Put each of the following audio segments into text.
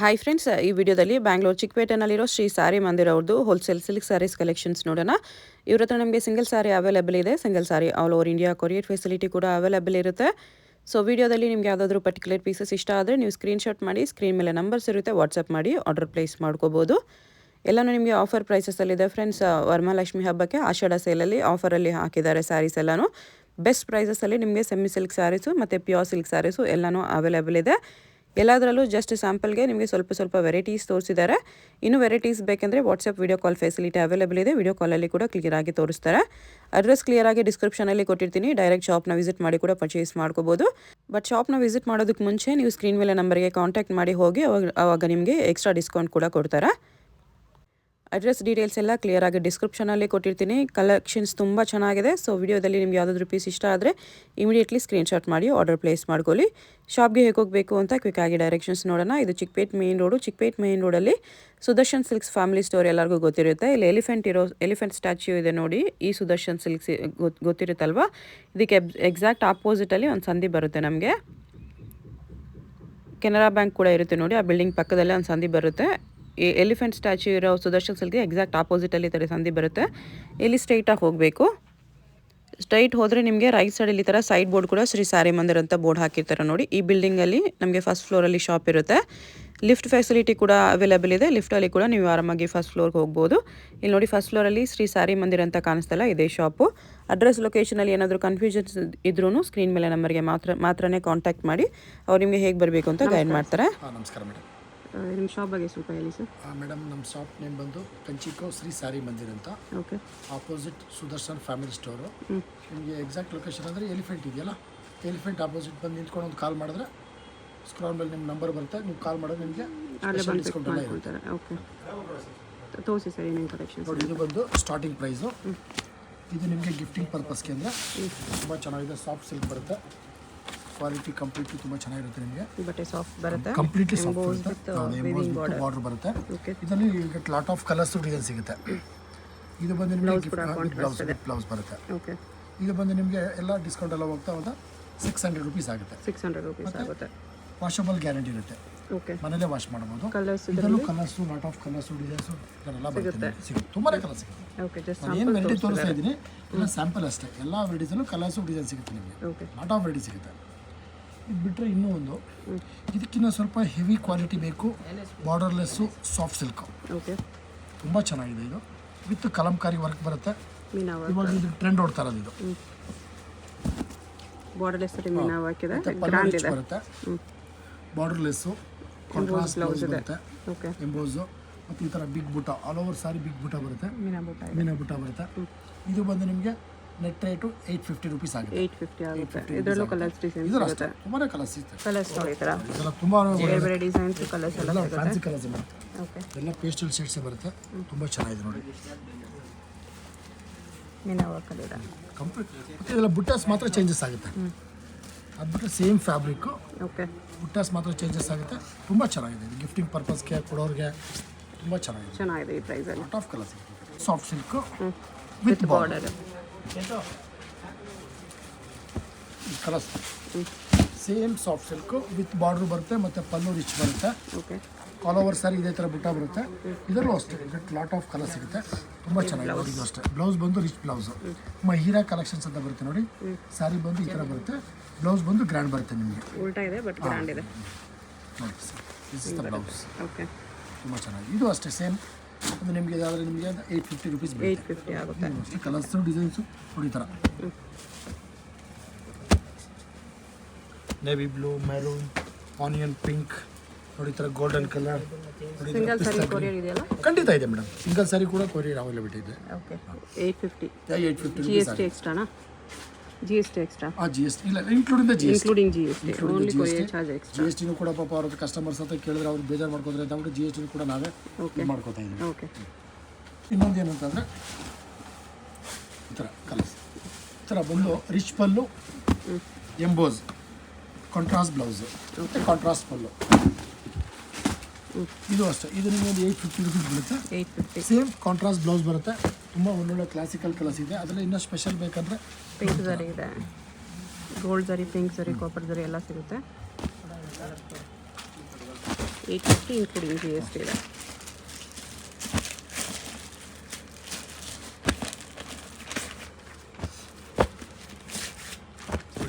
Hi friends, ಈ ವಿಡಿಯೋದಲ್ಲಿ ಬ್ಯಾಂಗ್ಳೂರು ಚಿಕ್ಕಪೇಟೆನಲ್ಲಿರೋ ಶ್ರೀ ಸಾರಿ ಮಂದಿರ ಅವ್ರದ್ದು ಹೋಲ್ಸೇಲ್ ಸಿಲ್ಕ್ ಸ್ಯಾರೀಸ್ ಕಲೆಕ್ಷನ್ಸ್ ನೋಡೋಣ. ಇವ್ರ ಹತ್ರ ನಮಗೆ ಸಿಂಗಲ್ ಸಾರಿ ಅವೈಲೇಬಲ್ ಇದೆ. Single sari all over India courier facility ಕೂಡ ಅವೈಲೇಬಲ್ ಇರುತ್ತೆ. ಸೊ ವಿಡಿಯೋದಲ್ಲಿ ನಿಮ್ಗೆ ಯಾವುದಾದ್ರೂ ಪರ್ಟಿಕ್ಯುಲರ್ ಪೀಸಸ್ ಇಷ್ಟ ಆದರೆ ನೀವು ಸ್ಕ್ರೀನ್ಶಾಟ್ ಮಾಡಿ, ಸ್ಕ್ರೀನ್ ಮೇಲೆ ನಂಬರ್ಸ್ ಇರುತ್ತೆ, ವಾಟ್ಸಪ್ ಮಾಡಿ ಆರ್ಡರ್ ಪ್ಲೇಸ್ ಮಾಡ್ಕೋಬೋದು. ಎಲ್ಲನೂ ನಿಮಗೆ ಆಫರ್ ಪ್ರೈಸಸಲ್ಲಿದೆ ಫ್ರೆಂಡ್ಸ್. ವರಮಹಾಲಕ್ಷ್ಮಿ ಹಬ್ಬಕ್ಕೆ ಆಷಾಢ ಸೇಲಲ್ಲಿ ಆಫರಲ್ಲಿ ಹಾಕಿದ್ದಾರೆ ಸ್ಯಾರೀಸ್ ಎಲ್ಲನೂ. ಬೆಸ್ಟ್ ಪ್ರೈಸಸಲ್ಲಿ ನಿಮಗೆ ಸೆಮಿ ಸಿಲ್ಕ್ ಸ್ಯಾರೀಸು ಮತ್ತು ಪ್ಯೂರ್ ಸಿಲ್ಕ್ ಸ್ಯಾರೀಸು ಎಲ್ಲನೂ ಅವೈಲೇಬಲ್ ಇದೆ. ಎಲ್ಲದರಲ್ಲೂ ಜಸ್ಟ್ ಸ್ಯಾಂಪಲ್ಗೆ ನಿಮಗೆ ಸ್ವಲ್ಪ ವೆರೈಟೀಸ್ ತೋರಿಸಿದ್ದಾರೆ. ಇನ್ನೂ ವೆರೈಟೀಸ್ ಬೇಕೆಂದರೆ WhatsApp video call facility available ಇದೆ. ವಿಡಿಯೋ ಕಾಲಲ್ಲಿ ಕೂಡ ಕ್ಲಿಯರಾಗಿ ತೋರಿಸ್ತಾರೆ. ಅಡ್ರೆಸ್ ಕ್ಲಿಯರಾಗಿ ಡಿಸ್ಕ್ರಿಪ್ಷನಲ್ಲಿ ಕೊಟ್ಟಿರ್ತೀನಿ. ಡೈರೆಕ್ಟ್ ಶಾಪ್ನ ವಿಸಿಟ್ ಮಾಡಿ ಕೂಡ ಪರ್ಚೇಸ್ ಮಾಡ್ಕೋಬೋದು. ಬಟ್ ಶಾಪ್ನ ವಿಸಿಟ್ ಮಾಡೋದಕ್ಕೆ ಮುಂಚೆ ನೀವು ಸ್ಕ್ರೀನ್ ಮೇಲೆ ನಂಬರ್ಗೆ ಕಾಂಟ್ಯಾಕ್ಟ್ ಮಾಡಿ ಹೋಗಿ, ಅವಾಗ ನಿಮಗೆ ಎಕ್ಸ್ಟ್ರಾ ಡಿಸ್ಕೌಂಟ್ ಕೂಡ ಕೊಡ್ತಾರೆ. ಅಡ್ರೆಸ್ ಡೀಟೇಲ್ಸ್ ಎಲ್ಲ ಕ್ಲಿಯರಾಗಿ ಡಿಸ್ಕ್ರಿಪ್ಷನಲ್ಲಿ ಕೊಟ್ಟಿರ್ತೀನಿ. ಕಲೆಕ್ಷನ್ಸ್ ತುಂಬ ಚೆನ್ನಾಗಿದೆ. ಸೊ ವಿಡಿಯೋದಲ್ಲಿ ನಿಮ್ಗೆ ಯಾವುದಾದ್ರೂ ಪೀಸ್ ಇಷ್ಟ ಆದರೆ ಇಮಿಡಿಯೇಟ್ಲಿ ಸ್ಕ್ರೀನ್ಶಾಟ್ ಮಾಡಿ ಆರ್ಡರ್ ಪ್ಲೇಸ್ ಮಾಡ್ಕೊಳ್ಳಿ. ಶಾಪ್ಗೆ ಹೇಗೆ ಹೋಗಬೇಕು ಅಂತ ಕ್ವಿಕ್ಕಾಗಿ ಡೈರೆಕ್ಷನ್ಸ್ ನೋಡೋಣ. ಇದು Chickpet main road. Chickpet main ರೋಡಲ್ಲಿ ಸುದರ್ಶನ್ ಸಿಲ್ಕ್ಸ್ ಫ್ಯಾಮಿಲಿ ಸ್ಟೋರ್ ಎಲ್ಲರಿಗೂ ಗೊತ್ತಿರುತ್ತೆ. ಇಲ್ಲಿ ಎಲಿಫೆಂಟ್ ಸ್ಟ್ಯಾಚ್ಯೂ ಇದೆ ನೋಡಿ. ಈ ಸುದರ್ಶನ್ ಸಿಲ್ಕ್ಸ್ ಗೊತ್ತಿರುತ್ತಲ್ವ. ಇದಕ್ಕೆ ಎಕ್ಸಾಕ್ಟ್ ಆಪೋಸಿಟಲ್ಲಿ ಒಂದು ಸಂಧಿ ಬರುತ್ತೆ. ನಮಗೆ ಕೆನರಾ ಬ್ಯಾಂಕ್ ಕೂಡ ಇರುತ್ತೆ ನೋಡಿ. ಆ ಬಿಲ್ಡಿಂಗ್ ಪಕ್ಕದಲ್ಲೇ ಒಂದು ಸಂಧಿ ಬರುತ್ತೆ. ಈ ಎಲಿಫೆಂಟ್ ಸ್ಟ್ಯಾಚ್ಯೂ ಇರೋ ಸುದರ್ಶನ್ ಸಿಲ್ಕ್ಗೆ ಎಕ್ಸಾಕ್ಟ್ ಆಪೋಸಿಟಲ್ಲಿ ಥರ ಸಂಧಿ ಬರುತ್ತೆ. ಇಲ್ಲಿ ಸ್ಟ್ರೈಟಾಗಿ ಹೋಗಬೇಕು. ಸ್ಟ್ರೈಟ್ ಹೋದರೆ ನಿಮಗೆ ರೈಟ್ ಸೈಡಲ್ಲಿ ಈ ಥರ ಸೈಡ್ ಬೋರ್ಡ್ ಕೂಡ ಶ್ರೀ ಸಾರಿ ಮಂದಿರ್ ಅಂತ ಬೋರ್ಡ್ ಹಾಕಿರ್ತಾರೆ ನೋಡಿ. ಈ ಬಿಲ್ಡಿಂಗಲ್ಲಿ ನಮಗೆ ಫಸ್ಟ್ ಫ್ಲೋರಲ್ಲಿ ಶಾಪ್ ಇರುತ್ತೆ. ಲಿಫ್ಟ್ ಫೆಸಿಲಿಟಿ ಕೂಡ ಅವೈಲೇಬಲ್ ಇದೆ. ಲಿಫ್ಟಲ್ಲಿ ಕೂಡ ನೀವು ಆರಾಮಾಗಿ ಫಸ್ಟ್ ಫ್ಲೋರ್ಗೆ ಹೋಗ್ಬೋದು. ಇಲ್ಲಿ ನೋಡಿ, ಫಸ್ಟ್ ಫ್ಲೋರಲ್ಲಿ ಶ್ರೀ ಸಾರಿ ಮಂದಿರ್ ಅಂತ ಕಾಣಿಸ್ತಲ್ಲ, ಇದೇ ಶಾಪು. ಅಡ್ರೆಸ್ ಲೊಕೇಶನಲ್ಲಿ ಏನಾದರೂ ಕನ್ಫ್ಯೂಷನ್ಸ್ ಇದ್ರೂ ಸ್ಕ್ರೀನ್ ಮೇಲೆ ನಂಬರ್ಗೆ ಮಾತ್ರನೇ ಕಾಂಟ್ಯಾಕ್ಟ್ ಮಾಡಿ ಅವ್ರು ನಿಮಗೆ ಹೇಗೆ ಬರಬೇಕು ಅಂತ ಗೈಡ್ ಮಾಡ್ತಾರೆ. ನಮಸ್ಕಾರ ಮೇಡಮ್. ನಿಮ್ಮ ಶಾಪ್ ಬಗ್ಗೆ ಸ್ವಲ್ಪ ಹೇಳಿ ಸರ್. ಮೇಡಮ್, ನಮ್ಮ ಶಾಪ್ ನೇಮ್ ಬಂದು ಕಂಚಿಕೋ ಶ್ರೀ ಸಾರಿ ಮಂದಿರ್ ಅಂತ. Okay. Opposite Sudarshan family store. ನಿಮಗೆ ಎಕ್ಸಾಕ್ಟ್ ಲೊಕೇಶನ್ ಅಂದರೆ ಎಲಿಫೆಂಟ್ ಇದೆಯಲ್ಲ, ಎಲಿಫೆಂಟ್ ಆಪೋಸಿಟ್ ಬಂದು ನಿಂತ್ಕೊಂಡು ಒಂದು ಕಾಲ್ ಮಾಡಿದ್ರೆ ಸ್ಕ್ರಾಲ್ ಮೇಲೆ ನಿಮ್ಮ ನಂಬರ್ ಬರುತ್ತೆ. ನೀವು ಕಾಲ್ ಮಾಡೋದು ನಿಮಗೆ ಡಿಸ್ಕೌಂಟ್ ಎಲ್ಲ ಇರುತ್ತೆ. ಓಕೆ, ತೋರಿಸಿ ಸರ್ ಏನೇನು ಕಲೆಕ್ಷನ್ ನೋಡಿ. ಇದು ಬಂದು ಸ್ಟಾರ್ಟಿಂಗ್ ಪ್ರೈಸು. ಇದು ನಿಮಗೆ ಗಿಫ್ಟಿಂಗ್ ಪರ್ಪಸ್ಗೆ ಅಂದರೆ ತುಂಬ ಚೆನ್ನಾಗಿದೆ. ಸಾಫ್ಟ್ ಸಿಲ್ಕ್ ಬರುತ್ತೆ. ಕ್ವಾಲಿಟಿ ಕಂಪ್ಲೀಟ್ಲಿ ತುಂಬ ಚೆನ್ನಾಗಿರುತ್ತೆ. ನಿಮಗೆ ಬಟ್ಟೆ ಸಾಫ್ಟ್ ಬರುತ್ತೆ, ಕಂಪ್ಲೀಟ್ಲಿ ಸಾಫ್ಟ್ ಬರುತ್ತೆ. ಬಾರ್ಡರ್ ಬರುತ್ತೆ. ಇದರಲ್ಲಿ ಈಗ ಲಾಟ್ ಆಫ್ ಕಲರ್ಸ್ ಡಿಸೈನ್ ಸಿಗುತ್ತೆ. ಇದು ಬಂದು ನಿಮಗೆ ಬ್ಲೌಸ್ ಬರುತ್ತೆ. ಇದು ಬಂದು ನಿಮಗೆ ಎಲ್ಲ ಡಿಸ್ಕೌಂಟ್ ಎಲ್ಲ ಹೋಗ್ತಾ ಹೋದ 600 ರುಪೀಸ್ ಆಗುತ್ತೆ. 600 ರುಪೀಸ್ ಆಗುತ್ತೆ. ವಾಷಬಲ್ ಗ್ಯಾರಂಟಿ ಇರುತ್ತೆ. ಮನೇಲೆ ವಾಶ್ ಮಾಡಬಹುದು. ಇದರಲ್ಲೂ colours, lot of colours, designs ಎಲ್ಲ ಬರುತ್ತೆ. ಸಿಗುತ್ತೆ, ತುಂಬಾ ಕಲರ್ ಸಿಗುತ್ತೆ. ಏನು ವೆರೈಟಿ ತೋರಿಸ್ತಾ ಇದ್ದೀನಿ ಎಲ್ಲ ಸ್ಯಾಂಪಲ್ ಅಷ್ಟೇ. ಎಲ್ಲ ವೆರೈಟೀಸಲ್ಲೂ ಕಲರ್ಸು, ಡಿಸೈನ್ ಸಿಗುತ್ತೆ ನಿಮಗೆ. ಲಾಟ್ ಆಫ್ ವೆರೈಟಿ ಸಿಗುತ್ತೆ. ಇದು ಬಿಟ್ಟರೆ ಇನ್ನೂ ಒಂದು, ಇದಕ್ಕಿಂತ ಸ್ವಲ್ಪ ಹೆವಿ ಕ್ವಾಲಿಟಿ ಬೇಕು. ಬಾರ್ಡರ್ಲೆಸ್ಸು ಸಾಫ್ಟ್ ಸಿಲ್ಕು ತುಂಬ ಚೆನ್ನಾಗಿದೆ. ಇದು ವಿತ್ ಕಲಂಕಾರಿ ವರ್ಕ್ ಬರುತ್ತೆ. ಇವಾಗ ಇದು ಟ್ರೆಂಡ್ ಓಡ್ತಾ ಇರೋದು. ಇದು ಬರುತ್ತೆ. ಬಾರ್ಡರ್ಲೆಸ್ಸು ಕಾಂಟ್ರಾಸ್ಟ್ ಬ್ಲೌಸ್ ಬರುತ್ತೆ. ಎಂಬೋಸು ಮತ್ತು ಈ ಥರ ಬಿಗ್ ಬುಟ್ಟ, ಆಲ್ ಓವರ್ ಸಾರಿ ಬಿಗ್ ಬುಟ್ಟ ಬರುತ್ತೆ. ಮೀನಾ ಬುಟ್ಟ ಬರುತ್ತೆ. ಇದು ಬಂದು ನಿಮಗೆ ನೆಟ್ ರೇಟು 850 ರುಪೀಸ್ ಆಗುತ್ತೆ. 850 ಆಗುತ್ತೆ. ಇದರಲ್ಲೂ ಕಲರ್ಸ್ ಡಿಸೈನ್ಸ್ ಸಿಗುತ್ತೆ. ತುಂಬಾ ಕಲರ್ಸ್ ಸಿಗುತ್ತೆ. ಕಲರ್ಸ್ ನೋಡಿ, ಈ ಥರ ಇದೆಲ್ಲ ತುಂಬಾ ಬೇರೆ ಡಿಸೈನ್ಸ್ ಕಲರ್ಸ್ ಎಲ್ಲ ಸಿಗುತ್ತೆ. ಫ್ಯಾನ್ಸಿ ಕಲರ್ಸ್ ಬರುತ್ತೆ. ಎಲ್ಲ ಪೇಸ್ಟಲ್ ಶೇಡ್ಸ್ ಬರುತ್ತೆ. ತುಂಬ ಚೆನ್ನಾಗಿದೆ ನೋಡಿ. ಮೀನಾ ವರ್ಕ್ ಅಲ್ಲಿ ಇದೆ ಕಂಪ್ಲೀಟ್. ಮತ್ತು ಇದೆಲ್ಲ ಬುಟ್ಟಾಸ್ ಮಾತ್ರ ಚೇಂಜಸ್ ಆಗುತ್ತೆ. ಅದು ಬಿಟ್ಟರೆ ಸೇಮ್ ಫ್ಯಾಬ್ರಿಕ್ಕು. ಬುಟ್ಟಾಸ್ ಮಾತ್ರ ಚೇಂಜಸ್ ಆಗುತ್ತೆ. ತುಂಬ ಚೆನ್ನಾಗಿದೆ. ಇದು ಗಿಫ್ಟಿಂಗ್ ಪರ್ಪಸ್ಗೆ ಕೊಡೋರಿಗೆ ತುಂಬ ಚೆನ್ನಾಗಿದೆ. ಈ ಪ್ರೈಸಲ್ಲಿ lot of colours. Soft silk with border. Colours same soft silk with border ಬರುತ್ತೆ. ಮತ್ತು ಪಲ್ಲು ರಿಚ್ ಬರುತ್ತೆ. ಆಲ್ ಓವರ್ ಸಾರಿ ಇದೇ ಥರ ಬುಟ್ಟ ಬರುತ್ತೆ. ಇದರಲ್ಲೂ ಅಷ್ಟೇ ಲಾಟ್ ಆಫ್ ಕಲರ್ ಸಿಗುತ್ತೆ. ತುಂಬ ಚೆನ್ನಾಗಿದೆ. ಇದು ಅಷ್ಟೇ. ಬ್ಲೌಸ್ ಬಂದು ರಿಚ್ ಬ್ಲೌಸು. ಮಹಿರಾ ಕಲೆಕ್ಷನ್ಸ್ ಅಂತ ಬರುತ್ತೆ ನೋಡಿ. ಸ್ಯಾರಿ ಬಂದು ಈ ಥರ ಬರುತ್ತೆ. ಬ್ಲೌಸ್ ಬಂದು ಗ್ರ್ಯಾಂಡ್ ಬರುತ್ತೆ. ನಿಮಗೆ ಉಲ್ಟಾ ಇದೆ ಬಟ್ ಗ್ರ್ಯಾಂಡ್ ಇದೆ ನೋಡಿ. This is the blouse. ತುಂಬ ಚೆನ್ನಾಗಿದೆ. ಇದು ಅಷ್ಟೇ ಸೇಮ್. ಅದು ನಿಮಗೆ ಇದಾದರೆ ನಿಮಗೆ 850 ರುಪೀಸ್. 850 ಆಗುತ್ತೆ. ಅಷ್ಟೇ. ಕಲರ್ಸು ಡಿಸೈನ್ಸು ನೋಡಿ. ಈ ಥರ navy blue, maroon, onion pink ನೋಡಿ. ಈ ಥರ ಗೋಲ್ಡನ್ ಕಲರ್ ನೋಡಿ. ಸಿಂಗಲ್ ಸಾರಿ ಕೊರಿಯರ್ ಇದೆಯಲ್ಲ? ಖಂಡಿತ ಇದೆ ಮೇಡಮ್. ಸಿಂಗಲ್ ಸಾರಿ ಕೂಡ ಕೊರಿಯರ್ ಅವೈಲೇಬಿಲಿಟಿ ಇದೆ. 850 GST ಎಕ್ಸ್ಟ್ರಾನಾ? GST extra? GST ಇಲ್ಲ, including GST. Only courier charge extra. GST ಕೂಡ ಪಾಪ ಅವ್ರ ಕಸ್ಟಮರ್ಸ್ ಅಂತ ಕೇಳಿದ್ರೆ ಅವ್ರು ಬೇಜಾರು ಮಾಡ್ಕೋತಾರೆ ಅಂತ ಅಂದ್ಬಿಟ್ಟು GST ಕೂಡ ನಾವೇ ಮಾಡ್ಕೋತಾ ಇದ್ದೀವಿ. ಇನ್ನೊಂದು ಏನಂತಂದರೆ ಈ ಥರ ಕಲರ್ಸ್. ಈ ಥರ ಬಂದು ರಿಚ್ ಪಲ್ಲು, ಎಂಬೋಸ್, ಕಾಂಟ್ರಾಸ್ಟ್ ಬ್ಲೌಸು ಮತ್ತು ಕಾಂಟ್ರಾಸ್ಟ್ ಪಲ್ಲು. ಇದು ಅಷ್ಟೇ. ಇದು ನಿಮಗೆ ಒಂದು 850 ರುಪೀಸ್ ಬೀಳುತ್ತೆ. 850. ಸೇಮ್ ಕಾಂಟ್ರಾಸ್ಟ್ ಬ್ಲೌಸ್ ಬರುತ್ತೆ. ತುಂಬ ಒಳ್ಳೊಳ್ಳೆ ಕ್ಲಾಸಿಕಲ್ ಕಲರ್ಸ್ ಇದೆ. ಅದರಲ್ಲಿ ಇನ್ನೂ ಸ್ಪೆಷಲ್ ಬೇಕಂದರೆ ಪಿಂಕ್ ಝರಿ ಇದೆ, ಗೋಲ್ಡ್ ಝರಿ, ಪಿಂಕ್ ಝರಿ, ಕಾಪರ್ ಝರಿ ಎಲ್ಲ ಸಿಗುತ್ತೆ. 850 ಇನ್ಕ್ಲೂಡಿಂಗ್ ಜಿ ಎಸ್ ಟಿ ಇದೆ.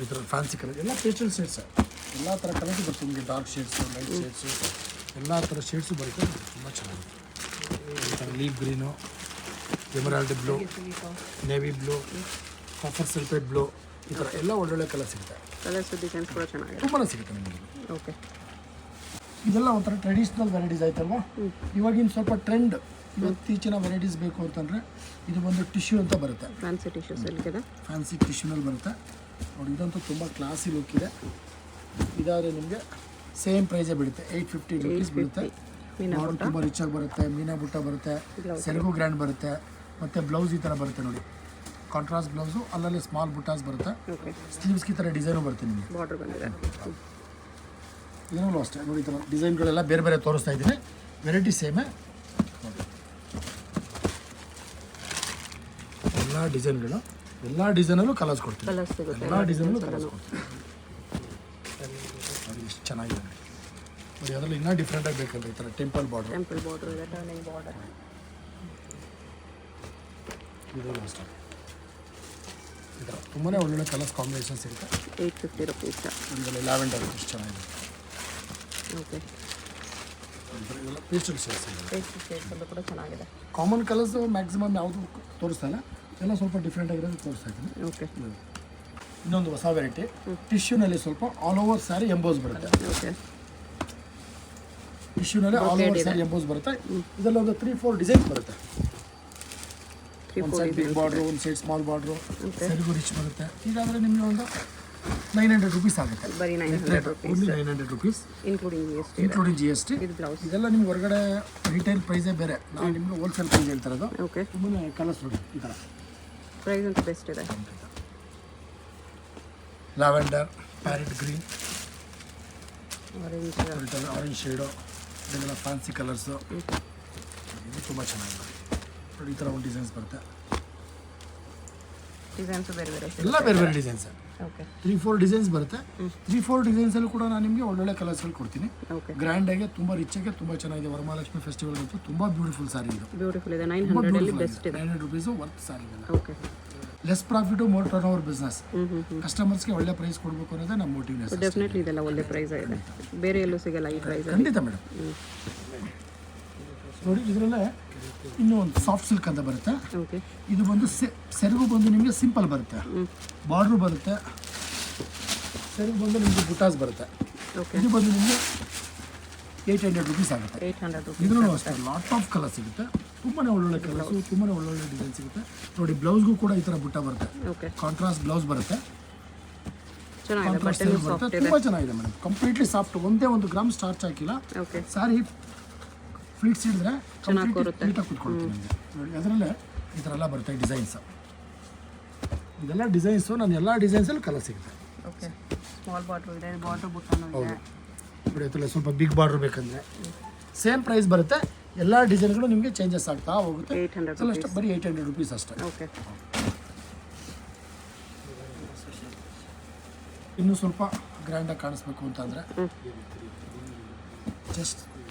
ಈ ಥರ ಫ್ಯಾನ್ಸಿ ಕಲರ್ ಎಲ್ಲ ಪೇಸ್ಟಲ್ ಶೇಡ್ಸ್, ಎಲ್ಲ ಥರ ಕಲರ್ಸ್ ಬರುತ್ತೆ ನಿಮಗೆ. ಡಾರ್ಕ್ ಶೇಡ್ಸು, ಲೈಟ್ ಶೇಡ್ಸು, ಎಲ್ಲ ಥರ ಶೇಡ್ಸು ಬರುತ್ತೆ. ತುಂಬ ಚೆನ್ನಾಗಿದೆ. ಈ ಥರ leaf green, emerald blue, navy blue, copper sulphate blue, ಈ ಥರ ಎಲ್ಲ ಒಳ್ಳೊಳ್ಳೆ ಕಲರ್ ಸಿಗುತ್ತೆ. ಕಲರ್ಸ್ ಡಿಸೈನ್ಸ್ ಕೂಡ ಚೆನ್ನಾಗಿದೆ. ತುಂಬಾ ಸಿಗುತ್ತೆ ನಿಮಗೆ. ಓಕೆ, ಇದೆಲ್ಲ ಒಂಥರ ಟ್ರೆಡಿಷ್ನಲ್ ವೆರೈಟೀಸ್ ಆಯ್ತಲ್ವಾ. ಇವಾಗಿನ ಸ್ವಲ್ಪ ಟ್ರೆಂಡ್ ಇತ್ತೀಚಿನ ವೆರೈಟೀಸ್ ಬೇಕು ಅಂತಂದರೆ ಇದು ಒಂದು ಟಿಶ್ಯೂ ಅಂತ ಬರುತ್ತೆ. ಫ್ಯಾನ್ಸಿ ಟಿಶ್ಯೂ ಸಿಲ್ಕ್ ಇದೆ. ಫ್ಯಾನ್ಸಿ ಟಿಶ್ಯೂನಲ್ಲಿ ಬರುತ್ತೆ ನೋಡಿ. ಇದಂತೂ ತುಂಬ ಕ್ಲಾಸಿ ಲುಕ್ ಇದೆ. ಇದಾದರೆ ನಿಮಗೆ ಸೇಮ್ ಪ್ರೈಸೇ ಬೀಳುತ್ತೆ, 850 ರುಪೀಸ್ ಬೀಳುತ್ತೆ. ಬಾರ್ಡರ್ ತುಂಬ ರಿಚ್ ಆಗಿ ಬರುತ್ತೆ, ಮೀನಾ ಬುಟ್ಟ ಬರುತ್ತೆ, ಸೆರಗು ಗ್ರ್ಯಾಂಡ್ ಬರುತ್ತೆ, ಮತ್ತು ಬ್ಲೌಸ್ ಈ ಥರ ಬರುತ್ತೆ ನೋಡಿ. ಕಾಂಟ್ರಾಸ್ಟ್ ಬ್ಲೌಸು, ಅಲ್ಲಲ್ಲಿ ಸ್ಮಾಲ್ ಬುಟ್ಟಾಸ್ ಬರುತ್ತೆ. ಸ್ಲೀವ್ಸ್ಗೆ ಈ ಥರ ಡಿಸೈನು ಬರುತ್ತೆ ನಿಮಗೆ. ಬಾರ್ಡರ್ ಬಂದಿದೆ. ಇದರಲ್ಲೂ ಅಷ್ಟೇ ನೋಡಿ. ಈ ಥರ ಡಿಸೈನ್ಗಳೆಲ್ಲ ಬೇರೆ ಬೇರೆ ತೋರಿಸ್ತಾ ಇದ್ದೀನಿ. ವೆರೈಟಿ ಸೇಮೇ ನೋಡಿ. ಎಲ್ಲ ಡಿಸೈನ್ಗಳು, ಎಲ್ಲ ಡಿಸೈನಲ್ಲೂ ಕಲರ್ಸ್ ಕೊಡ್ತೀವಿ. ಎಲ್ಲ ಡಿಸೈನಲ್ಲೂ ಕಲರ್ಸ್ ಕೊಡ್ತೀವಿ. ನೋಡಿ ಎಷ್ಟು ಚೆನ್ನಾಗಿದೆ ನೋಡಿ. ಅದರಲ್ಲಿ ಇನ್ನೂ ಡಿಫ್ರೆಂಟಾಗಿ ಬೇಕಂದ್ರೆ ಈ ಥರ ಟೆಂಪಲ್ ಬಾರ್ಡರ್ ಇದೆ, ಟರ್ನಿಂಗ್ ಬಾರ್ಡರ್. ಇದರಲ್ಲೂ ಅಷ್ಟೇ ಈ ಥರ ತುಂಬಾ ಒಳ್ಳೊಳ್ಳೆ ಕಲರ್ಸ್ ಕಾಂಬಿನೇಷನ್ಸ್ ಇರುತ್ತೆ. 850 ರುಪೀಸ್. ಇದರಲ್ಲಿ ಲ್ಯಾವೆಂಡರ್ ಎಷ್ಟು ಚೆನ್ನಾಗಿದೆ. ಓಕೆ, ಇದೆಲ್ಲ ಪೇಸ್ಟಲ್ ಶೇಡ್ಸ್ ಇದೆ. ಪೇಸ್ಟಲ್ ಶೇಡ್ಸ್ ಎಲ್ಲ ಕೂಡ ಚೆನ್ನಾಗಿದೆ. ಕಾಮನ್ ಕಲರ್ಸ್ ಮ್ಯಾಕ್ಸಿಮಮ್ ಯಾವುದು ತೋರಿಸ್ತಾ ಇಲ್ಲ, ಎಲ್ಲ ಸ್ವಲ್ಪ ಡಿಫ್ರೆಂಟ್ ಆಗಿರೋದು ತೋರಿಸ್ತಾ ಇದ್ದೀನಿ. ಓಕೆ, ಇನ್ನೊಂದು ಹೊಸ ವೆರೈಟಿ ಟಿಶ್ಯೂನಲ್ಲಿ ಸ್ವಲ್ಪ ಆಲ್ ಓವರ್ ಸ್ಯಾರಿ ಎಂಬೋಸ್ ಬರುತ್ತೆ. ಓಕೆ, ಟಿಶ್ಯೂನಲ್ಲಿ ಆಲ್ ಓವರ್ ಸ್ಯಾರಿ ಎಂಬೋಸ್ ಬರುತ್ತೆ. ಇದರಲ್ಲಿ ಒಂದು 3-4 ಡಿಸೈನ್ಸ್ ಬರುತ್ತೆ. ಒಂದು ಸೈಡ್ ಬಿಗ್ ಬಾರ್ಡ್ರು, ಒಂದು ಸೈಡ್ ಸ್ಮಾಲ್ ಬಾರ್ಡ್ರು, ಸರಿಗೂ ರಿಚ್ ಬರುತ್ತೆ. ಇದಾದರೆ ನಿಮಗೆ ಒಂದು 900 ರುಪೀಸ್ ಆಗುತ್ತೆ. ಬರೀ 900 rupees, only 900 rupees including G S T. ಇದೆಲ್ಲ ನಿಮ್ಗೆ ಹೊರಗಡೆ ರಿಟೇಲ್ ಪ್ರೈಸೇ ಬೇರೆ, ನಾವು ನಿಮಗೆ ಹೋಲ್ಸೇಲ್ ಪ್ರೈಸ್ ಹೇಳ್ತಾ ಇರೋದು. ಓಕೆ, ತುಂಬಾ ಕಲರ್ಸ್ ನೋಡಿ. ಈ ಥರ ಪ್ರೈಸ್ ಅಂತೂ ಬೆಸ್ಟ್ ಇದೆ. Lavender, parrot green, orange, orange shade, ಇದೆಲ್ಲ ಫ್ಯಾನ್ಸಿ ಕಲರ್ಸು. ಇದು ತುಂಬ ಚೆನ್ನಾಗಿದೆ ನೋಡಿ. ಈ ಥರ ಒಂದು ಡಿಸೈನ್ಸ್ ಬರುತ್ತೆ. ಡಿಸೈನ್ಸು ಬೇರೆ ಬೇರೆ, ಎಲ್ಲ ಬೇರೆ ಬೇರೆ ಡಿಸೈನ್ಸ್. ಓಕೆ, 3-4 ಡಿಸೈನ್ಸ್ ಬರುತ್ತೆ. 3-4 ಡಿಸೈನ್ಸಲ್ಲೂ ಕೂಡ ನಾನು ನಿಮಗೆ ಒಳ್ಳೊಳ್ಳೆ ಕಲರ್ಸ್ಗಳು ಕೊಡ್ತೀನಿ. ಓಕೆ, ಗ್ರ್ಯಾಂಡಾಗಿ ತುಂಬ ರಿಚಾಗಿ ತುಂಬ ಚೆನ್ನಾಗಿದೆ. ವರಮಹಾಲಕ್ಷ್ಮಿ ಫೆಸ್ಟಿವಲ್ ಅಂತೂ ತುಂಬ ಬ್ಯೂಟಿಫುಲ್ ಸಾರಿ ಇದು. ಬ್ಯೂಟಿಫುಲ್ ಇದೆ. 900 ಅಲ್ಲಿ ಬೆಸ್ಟ್ ಇದೆ. 900 ರುಪೀಸು ವರ್ತ್ ಸಾರಿ ಇದೆ. Okay, less profit more turnover business. ಕಸ್ಟಮರ್ಸ್ಗೆ ಒಳ್ಳೆ ಪ್ರೈಸ್ ಕೊಡಬೇಕು ಅನ್ನೋದೇ ನಮ್ಮ ಮೋಟಿವ್ನೆಸ್. ಡೆಫಿನೆಟ್ಲಿ ಇದೆಲ್ಲ ಒಳ್ಳೆ ಪ್ರೈಸ್ ಇದೆ, ಬೇರೆ ಎಲ್ಲೂ ಸಿಗಲ್ಲ ಈ ಪ್ರೈಸ್. ಖಂಡಿತ ಮೇಡಮ್. ನೋಡಿ ಇದರಲ್ಲೇ ಇನ್ನೂ ಒಂದು ಸಾಫ್ಟ್ ಸಿಲ್ಕ್ ಅಂತ ಬರುತ್ತೆ. ಓಕೆ, ಇದು ಬಂದು ಸೆರಗು ಬಂದು ನಿಮಗೆ ಸಿಂಪಲ್ ಬರುತ್ತೆ, ಬಾರ್ಡ್ರು ಬರುತ್ತೆ, ಸೆರಗು ಬಂದು ನಿಮಗೆ ಬುಟಾಸ್ ಬರುತ್ತೆ. ಓಕೆ, ಇದು ಬಂದು ನಿಮಗೆ 800 ರುಪೀಸ್ ಆಗುತ್ತೆ. 800 ರುಪೀಸ್. ಇದರಲ್ಲೂ ಅಷ್ಟೇ ಲಾಟ್ ಆಫ್ ಕಲರ್ ಸಿಗುತ್ತೆ. ತುಂಬಾ ಒಳ್ಳೊಳ್ಳೆ ಕಲರ್ಸು, ತುಂಬಾ ಒಳ್ಳೊಳ್ಳೆ ಡಿಸೈನ್ ಸಿಗುತ್ತೆ ನೋಡಿ. ಬ್ಲೌಸ್ಗೂ ಕೂಡ ಈ ಥರ ಬುಟ್ಟ ಬರುತ್ತೆ. ಓಕೆ, ಕಾಂಟ್ರಾಸ್ಟ್ ಬ್ಲೌಸ್ ಬರುತ್ತೆ, ಚೆನ್ನಾಗಿದೆ. ಕಾಂಟ್ರಾಸ್ಟ್ ಸೆರಗು ಬರುತ್ತೆ. ತುಂಬ ಚೆನ್ನಾಗಿದೆ ಮೇಡಮ್. ಕಂಪ್ಲೀಟ್ಲಿ ಸಾಫ್ಟ್, ಒಂದೇ 1 ಗ್ರಾಮ್ ಸ್ಟಾರ್ಚ್ ಹಾಕಿಲ್ಲ. ಓಕೆ, ಸಾರಿ ಫ್ಲೀಟ್ಸ್ ಹಿಡಿದ್ರೆ ಚೆನ್ನಾಗಿ ಕೂರುತ್ತೆ. ನೀಟಾಗಿ ಕೂತ್ಕೊಳ್ತೀನಿ ನಿಮಗೆ ನೋಡಿ. ಅದರಲ್ಲೇ ಈ ಥರ ಎಲ್ಲ ಬರುತ್ತೆ ಡಿಸೈನ್ಸ್. ಇದೆಲ್ಲ ಡಿಸೈನ್ಸು ನಾನು ಎಲ್ಲ ಡಿಸೈನ್ಸಲ್ಲಿ ಕಲರ್ ಸಿಗುತ್ತೆ. ಓಕೆ, ಸ್ಮಾಲ್ ಬಾರ್ಡರ್ ಇದೆ, ಬಾರ್ಡರ್ ಬುಟ್ಟನೂ ಇದೆ. ನೋಡಿ ಅದರಲ್ಲಿ ಸ್ವಲ್ಪ ಬಿಗ್ ಬಾರ್ಡರ್ ಬೇಕಂದರೆ ಸೇಮ್ ಪ್ರೈಸ್ ಬರುತ್ತೆ. ಎಲ್ಲ ಡಿಸೈನ್ಗಳು ನಿಮಗೆ ಚೇಂಜಸ್ ಆಗ್ತಾ ಹೋಗುತ್ತೆ. 800 ಅಷ್ಟೇ, ಬರೀ 800 ರುಪೀಸ್ ಅಷ್ಟೇ. ಓಕೆ, ಇನ್ನೂ ಸ್ವಲ್ಪ ಗ್ರ್ಯಾಂಡಾಗಿ ಕಾಣಿಸ್ಬೇಕು ಅಂತಂದರೆ ಜಸ್ಟ್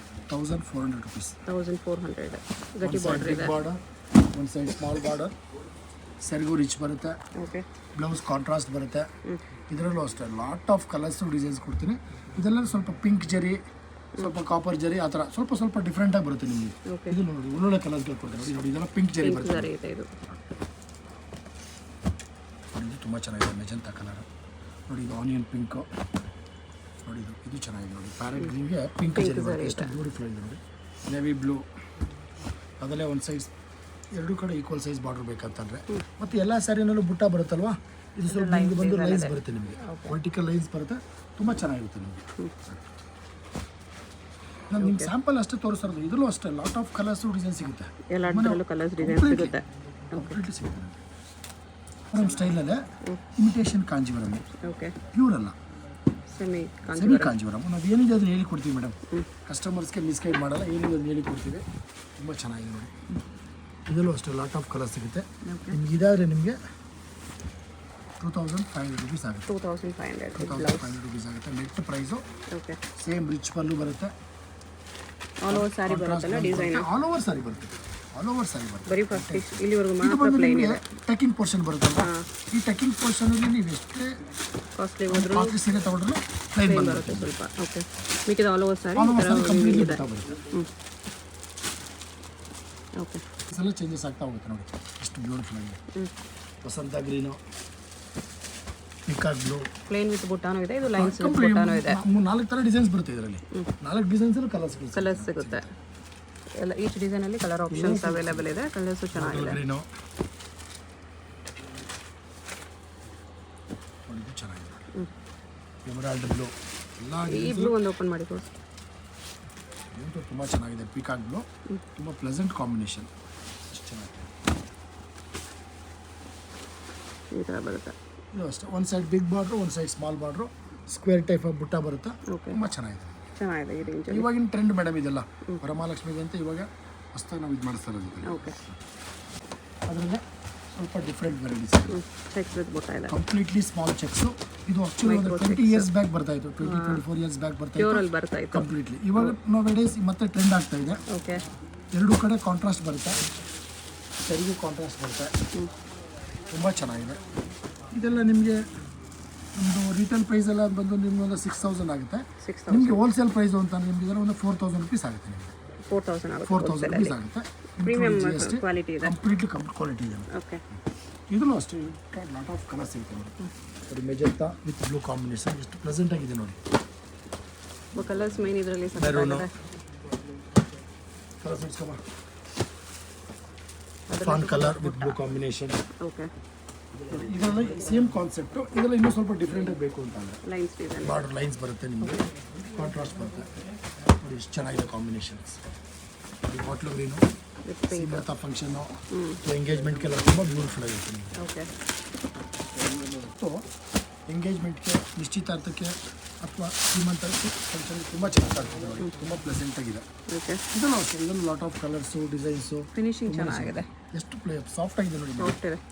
1400 ರುಪೀಸ್. 1400 ಗಟ್ಟಿ ಬಾರ್ಡರ್ ಇದೆ. ಬಾರ್ಡರ್, ಒಂದು ಸೈಡ್ ಸ್ಮಾಲ್ ಬಾರ್ಡರ್, ಸೆರಗು ರಿಚ್ ಬರುತ್ತೆ. ಓಕೆ, ಬ್ಲೌಸ್ ಕಾಂಟ್ರಾಸ್ಟ್ ಬರುತ್ತೆ. ಇದರಲ್ಲೂ ಅಷ್ಟೇ ಲಾಟ್ ಆಫ್ ಕಲರ್ಸು ಡಿಸೈನ್ಸ್ ಕೊಡ್ತೀನಿ. ಇದೆಲ್ಲ ಸ್ವಲ್ಪ ಪಿಂಕ್ ಜರಿ, ಸ್ವಲ್ಪ ಕಾಪರ್ ಜರಿ, ಆ ಥರ ಸ್ವಲ್ಪ ಡಿಫ್ರೆಂಟಾಗಿ ಬರುತ್ತೆ ನಿಮಗೆ. ಇದು ನೋಡಿ ಒಳ್ಳೊಳ್ಳೆ ಕಲರ್ಸ್ಗಳು ಕೊಡ್ತೀನಿ ನೋಡಿ. ಇದೆಲ್ಲ ಪಿಂಕ್ ಜರಿ ಬರುತ್ತೆ. ಇದು ತುಂಬ ಚೆನ್ನಾಗಿದೆ. ಮೆಜಂತಾ ಕಲರ್ ನೋಡಿ. ಇದು ಆನಿಯನ್ ಪಿಂಕು ನೋಡಿ. ಇದು ಚೆನ್ನಾಗಿದೆ ನೋಡಿ. ಪ್ಯಾರೆಟ್ ಗ್ರೀನ್ಗೆ ಪಿಂಕ್ ಜರಿ ಬರುತ್ತೆ. ಎಷ್ಟು ಬ್ಯೂಟಿಫುಲ್ ಇದೆ ನೋಡಿ. ನೇವಿ ಬ್ಲೂ, ಅದಲ್ಲೇ ಒಂದು ಸೈಜ್, ಎರಡೂ ಕಡೆ ಈಕ್ವಲ್ ಸೈಜ್ ಬಾರ್ಡರ್ ಬೇಕಂತಂದರೆ. ಮತ್ತು ಎಲ್ಲ ಸ್ಯಾರಿನಲ್ಲೂ ಬುಟ್ಟ ಬರುತ್ತಲ್ವಾ, ಇದು ಸ್ವಲ್ಪ ನಿಮಗೆ ಬಂದು ಲೈನ್ಸ್ ಬರುತ್ತೆ ನಿಮಗೆ. ವರ್ಟಿಕಲ್ ಲೈನ್ಸ್ ಬರುತ್ತೆ. ತುಂಬ ಚೆನ್ನಾಗಿರುತ್ತೆ ನಿಮಗೆ. ನಾನು ನಿಮ್ಗೆ ಸ್ಯಾಂಪಲ್ ಅಷ್ಟೇ ತೋರಿಸೋದು. ಇದರಲ್ಲೂ ಅಷ್ಟೇ ಲಾಟ್ ಆಫ್ ಕಲರ್ಸು ಡಿಸೈನ್ ಸಿಗುತ್ತೆ. ಎಲ್ಲ ಕಲರ್ಸ್ ಡಿಸೈನ್ ಸಿಗುತ್ತೆ. ಕಂಪ್ಲೀಟ್ಲಿ ಸಿಗುತ್ತೆ ನಿಮಗೆ. ನಮ್ಮ ಸ್ಟೈಲಲ್ಲೇ ಇಮಿಟೇಷನ್ ಕಾಂಜಿವರಮ್. ಓಕೆ, ಪ್ಯೂರ್ ಅಲ್ಲ, ಸೆಮಿ ಕಾಂಜಿವರಮ್. ನಾವು ಏನಿದೆ ಅದನ್ನು ಹೇಳಿ ಕೊಡ್ತೀವಿ ಮೇಡಮ್. ಕಸ್ಟಮರ್ಸ್ಗೆ ಮಿಸ್ಗೈಡ್ ಮಾಡಲ್ಲ. ಏನಿದೆ ಅದನ್ನು ಹೇಳಿ ಕೊಡ್ತೀವಿ. ತುಂಬ ಚೆನ್ನಾಗಿದೆ ನೋಡಿ. ಇದರಲ್ಲೂ ಅಷ್ಟೇ ಲಾಟ್ ಆಫ್ ಕಲರ್ ಸಿಗುತ್ತೆ. ನಿಮ್ಗೆ ಇದಾದರೆ ನಿಮಗೆ 2500 ರುಪೀಸ್ ಆಗುತ್ತೆ. 2500 ರುಪೀಸ್ ಆಗುತ್ತೆ net price. Okay, same rich pallu ಬರುತ್ತೆ. ಆಲ್ ಓವರ್ ಸ್ಯಾರಿ ಬರುತ್ತಲ್ಲ ಡಿಸೈನ್, ಆಲ್ ಓವರ್ ಸಾರಿ ಬರುತ್ತೆ, ಆಲ್ ಓವರ್ ಸಾರಿ ಬರುತ್ತೆ. ಬರೀ ಫಸ್ಟ್ ಪೀಸ್ ಇಲ್ಲಿವರೆಗೂ ಇದು ಮಾತ್ರ ಬಂದು ಪ್ಲೇನ್ ನಿಮಗೆ ಇದೆ. ಟಕಿಂಗ್ ಪೋರ್ಷನ್ ಬರುತ್ತಲ್ಲ, ಈ ಟಕಿಂಗ್ ಪೋರ್ಷನಲ್ಲಿ ನೀವು ಎಷ್ಟೇ ಕಾಸ್ಟ್ಲಿ ಹೋದ್ರು ಕಾಸ್ಟ್ಲಿ ಸೀರೆ ತಗೊಂಡ್ರು ಪ್ಲೈನ್ ಬರುತ್ತೆ ಸ್ವಲ್ಪ. ಓಕೆ, ಮಿಕ್ಕಿದ all over sari all over sari completely ಬುಟ್ಟ ಬರುತ್ತೆ. ಓಕೆ, ಇದೆಲ್ಲ ಚೇಂಜಸ್ ಆಗ್ತಾ ಹೋಗುತ್ತೆ ನೋಡಿ, ಎಷ್ಟು ಬ್ಯೂಟಿಫುಲ್ ಆಗಿದೆ. ವಸಂತ green, peacock blue, plain with ಬುಟ್ಟಾನು ಇದೆ, ಇದು ಲೈನ್ಸ್ ವಿತ್ ಬುಟ್ಟಾನು ಇದೆ. 4 ಥರ ಡಿಸೈನ್ಸ್ ಬರುತ್ತೆ ಇದರಲ್ಲಿ, 4 ಡಿಸೈನ್ಸಲ್ಲೂ ಕಲರ್ಸ್ ಸಿಗುತ್ತೆ. ಎಲ್ಲ ಈಚ್ ಡಿಸೈನಲ್ಲಿ ಕಲರ್ ಆಪ್ಷನ್ಸ್ ಅವೈಲೇಬಲ್ ಇದೆ. ಕಲರ್ಸು ಚೆನ್ನಾಗಿದೆ. ಗ್ರೀನು ಇದು ಚೆನ್ನಾಗಿದೆ ನೋಡಿ, ಎಮರಾಲ್ಡ್ ಬ್ಲೂ, ಎಲ್ಲ ಈ ಬ್ಲೂ ಒಂದು ಓಪನ್ ಮಾಡಿ ತೋರಿಸಿ. ತುಂಬ ಚೆನ್ನಾಗಿದೆ. ಪಿಕಾಕ್ ಬ್ಲೂ ತುಂಬ ಪ್ಲೆಸೆಂಟ್ ಕಾಂಬಿನೇಷನ್, ಎಷ್ಟು ಚೆನ್ನಾಗಿದೆ. ಈ ಥರ ಬರುತ್ತೆ. ಇದು ಅಷ್ಟೇ, ಒಂದು ಸೈಡ್ ಬಿಗ್ ಬಾರ್ಡ್ರು, ಒಂದು side small border, square type of ಬುಟ್ಟ ಬರುತ್ತೆ. ತುಂಬ ಚೆನ್ನಾಗಿದೆ ಈ ರೇಂಜ್. ಇವಾಗಿನ ಟ್ರೆಂಡ್ ಮೇಡಮ್ ಇದೆಲ್ಲ, ವರಮಹಾಲಕ್ಷ್ಮಿಗೆ ಅಂತ ಇವಾಗ ಹೊಸದಾಗಿ ನಾವು ಇದು ಮಾಡಿಸ್ತಾ ಇರೋದು. ಓಕೆ, ಅದರಲ್ಲೇ ಸ್ವಲ್ಪ ಡಿಫ್ರೆಂಟ್ ವೆರೈಟೀಸ್, ಚೆಕ್ಸ್ ವಿತ್ ಬುಟ್ಟ ಇದೆ, ಕಂಪ್ಲೀಟ್ಲಿ ಸ್ಮಾಲ್ ಚೆಕ್ಸು. ಇದು ಆಕ್ಚುಲಿ ಒಂದು 20 ಇಯರ್ಸ್ ಬ್ಯಾಕ್ ಬರ್ತಾ ಇತ್ತು, 24 ಇಯರ್ಸ್ ಬ್ಯಾಕ್ ಬರ್ತಾ ಇತ್ತು ಪ್ಯೂರಲ್ಲಿ ಬರ್ತಾ ಇತ್ತು ಕಂಪ್ಲೀಟ್ಲಿ. ಇವಾಗ ನಾವು ಡೇಸ್ ಮತ್ತೆ ಟ್ರೆಂಡ್ ಆಗ್ತಾ ಇದೆ. ಓಕೆ, ಎರಡೂ ಕಡೆ ಕಾಂಟ್ರಾಸ್ಟ್ ಬರುತ್ತೆ, ಸರಿಗೂ ಕಾಂಟ್ರಾಸ್ಟ್ ಬರುತ್ತೆ, ತುಂಬ ಚೆನ್ನಾಗಿದೆ. ಇದೆಲ್ಲ ನಿಮಗೆ ಒಂದು ರಿಟೇಲ್ ಪ್ರೈಸ್ ಎಲ್ಲ ಬಂದು ನಿಮ್ಗೆ ಒಂದು 6000 ಆಗುತ್ತೆ. 6000 ನಿಮಗೆ ಹೋಲ್ಸೇಲ್ ಪ್ರೈಸ್ ಅಂತ ನಿಮ್ಗೆ ಇದರ ಒಂದು 4000 ರುಪೀಸ್ ಆಗುತ್ತೆ. ನಿಮಗೆ 4000 ಆಗುತ್ತೆ. 4000 ರುಪೀಸ್ ಆಗುತ್ತೆ. ಪ್ರೀಮಿಯಂ ಕ್ವಾಲಿಟಿ ಇದೆ, ಕಂಪ್ಲೀಟ್ಲಿ ಕ್ವಾಲಿಟಿ ಇದೆ. ಓಕೆ, ಇದನ್ನು ಅಷ್ಟೇ ಲಾಟ್ ಆಫ್ ಕಲರ್ಸ್ ಸಿಗುತ್ತೆ ನೋಡಿ. ಮೆಜೆಂಟಾ ವಿತ್ ಬ್ಲೂ ಕಾಂಬಿನೇಷನ್ ಎಷ್ಟು ಪ್ಲೆಸೆಂಟ್ ಆಗಿದೆ ನೋಡಿ. ಕಲರ್ಸ್ ಮೈನ್ ಇದರಲ್ಲಿ ಕಲರ್ಸ್ ಇಟ್ಸ್ಕೊಬಾ, fawn colour with blue combination. Okay, ಇದೆಲ್ಲ ಸೇಮ್ ಕಾನ್ಸೆಪ್ಟು, ಇದೆಲ್ಲ ಇನ್ನೂ ಸ್ವಲ್ಪ ಡಿಫ್ರೆಂಟಾಗಿ ಬೇಕು ಅಂತ ಅಂದರೆ ಲೈನ್ಸ್ ಡಿಸೈನ್, ಬಾರ್ಡರ್ ಲೈನ್ಸ್ ಬರುತ್ತೆ, ನಿಮಗೆ ಕಾಂಟ್ರಾಸ್ಟ್ ಬರುತ್ತೆ ನೋಡಿ, ಎಷ್ಟು ಚೆನ್ನಾಗಿದೆ ಕಾಂಬಿನೇಷನ್ಸ್. ಬಾಟ್ಲು ಗ್ರೀನು, ಸೀಮಂತ ಫಂಕ್ಷನ್ನು, ಎಂಗೇಜ್ಮೆಂಟ್ಗೆಲ್ಲ ತುಂಬ ಬ್ಯೂಟಿಫುಲ್ ಆಗಿರುತ್ತೆ ನಿಮಗೆ. ಓಕೆ, ಸೊ ಎಂಗೇಜ್ಮೆಂಟ್ಗೆ, ನಿಶ್ಚಿತಾರ್ಥಕ್ಕೆ ಅಥವಾ ಸೀಮಂತಕ್ಕೆ ಫಂಕ್ಷನ್ಗೆ ತುಂಬ ಚೆನ್ನಾಗಿ ಕಾಣ್ತದೆ ನೋಡಿ, ತುಂಬ ಪ್ಲೆಸೆಂಟ್ ಆಗಿದೆ. ಓಕೆ, ಇದನ್ನು ಅಷ್ಟೇ, ಇದನ್ನು lot of colours, designs, finishing ಚೆನ್ನಾಗಿದೆ, ಎಷ್ಟು ಸಾಫ್ಟ್ ಆಗಿದೆ ನೋಡಿ,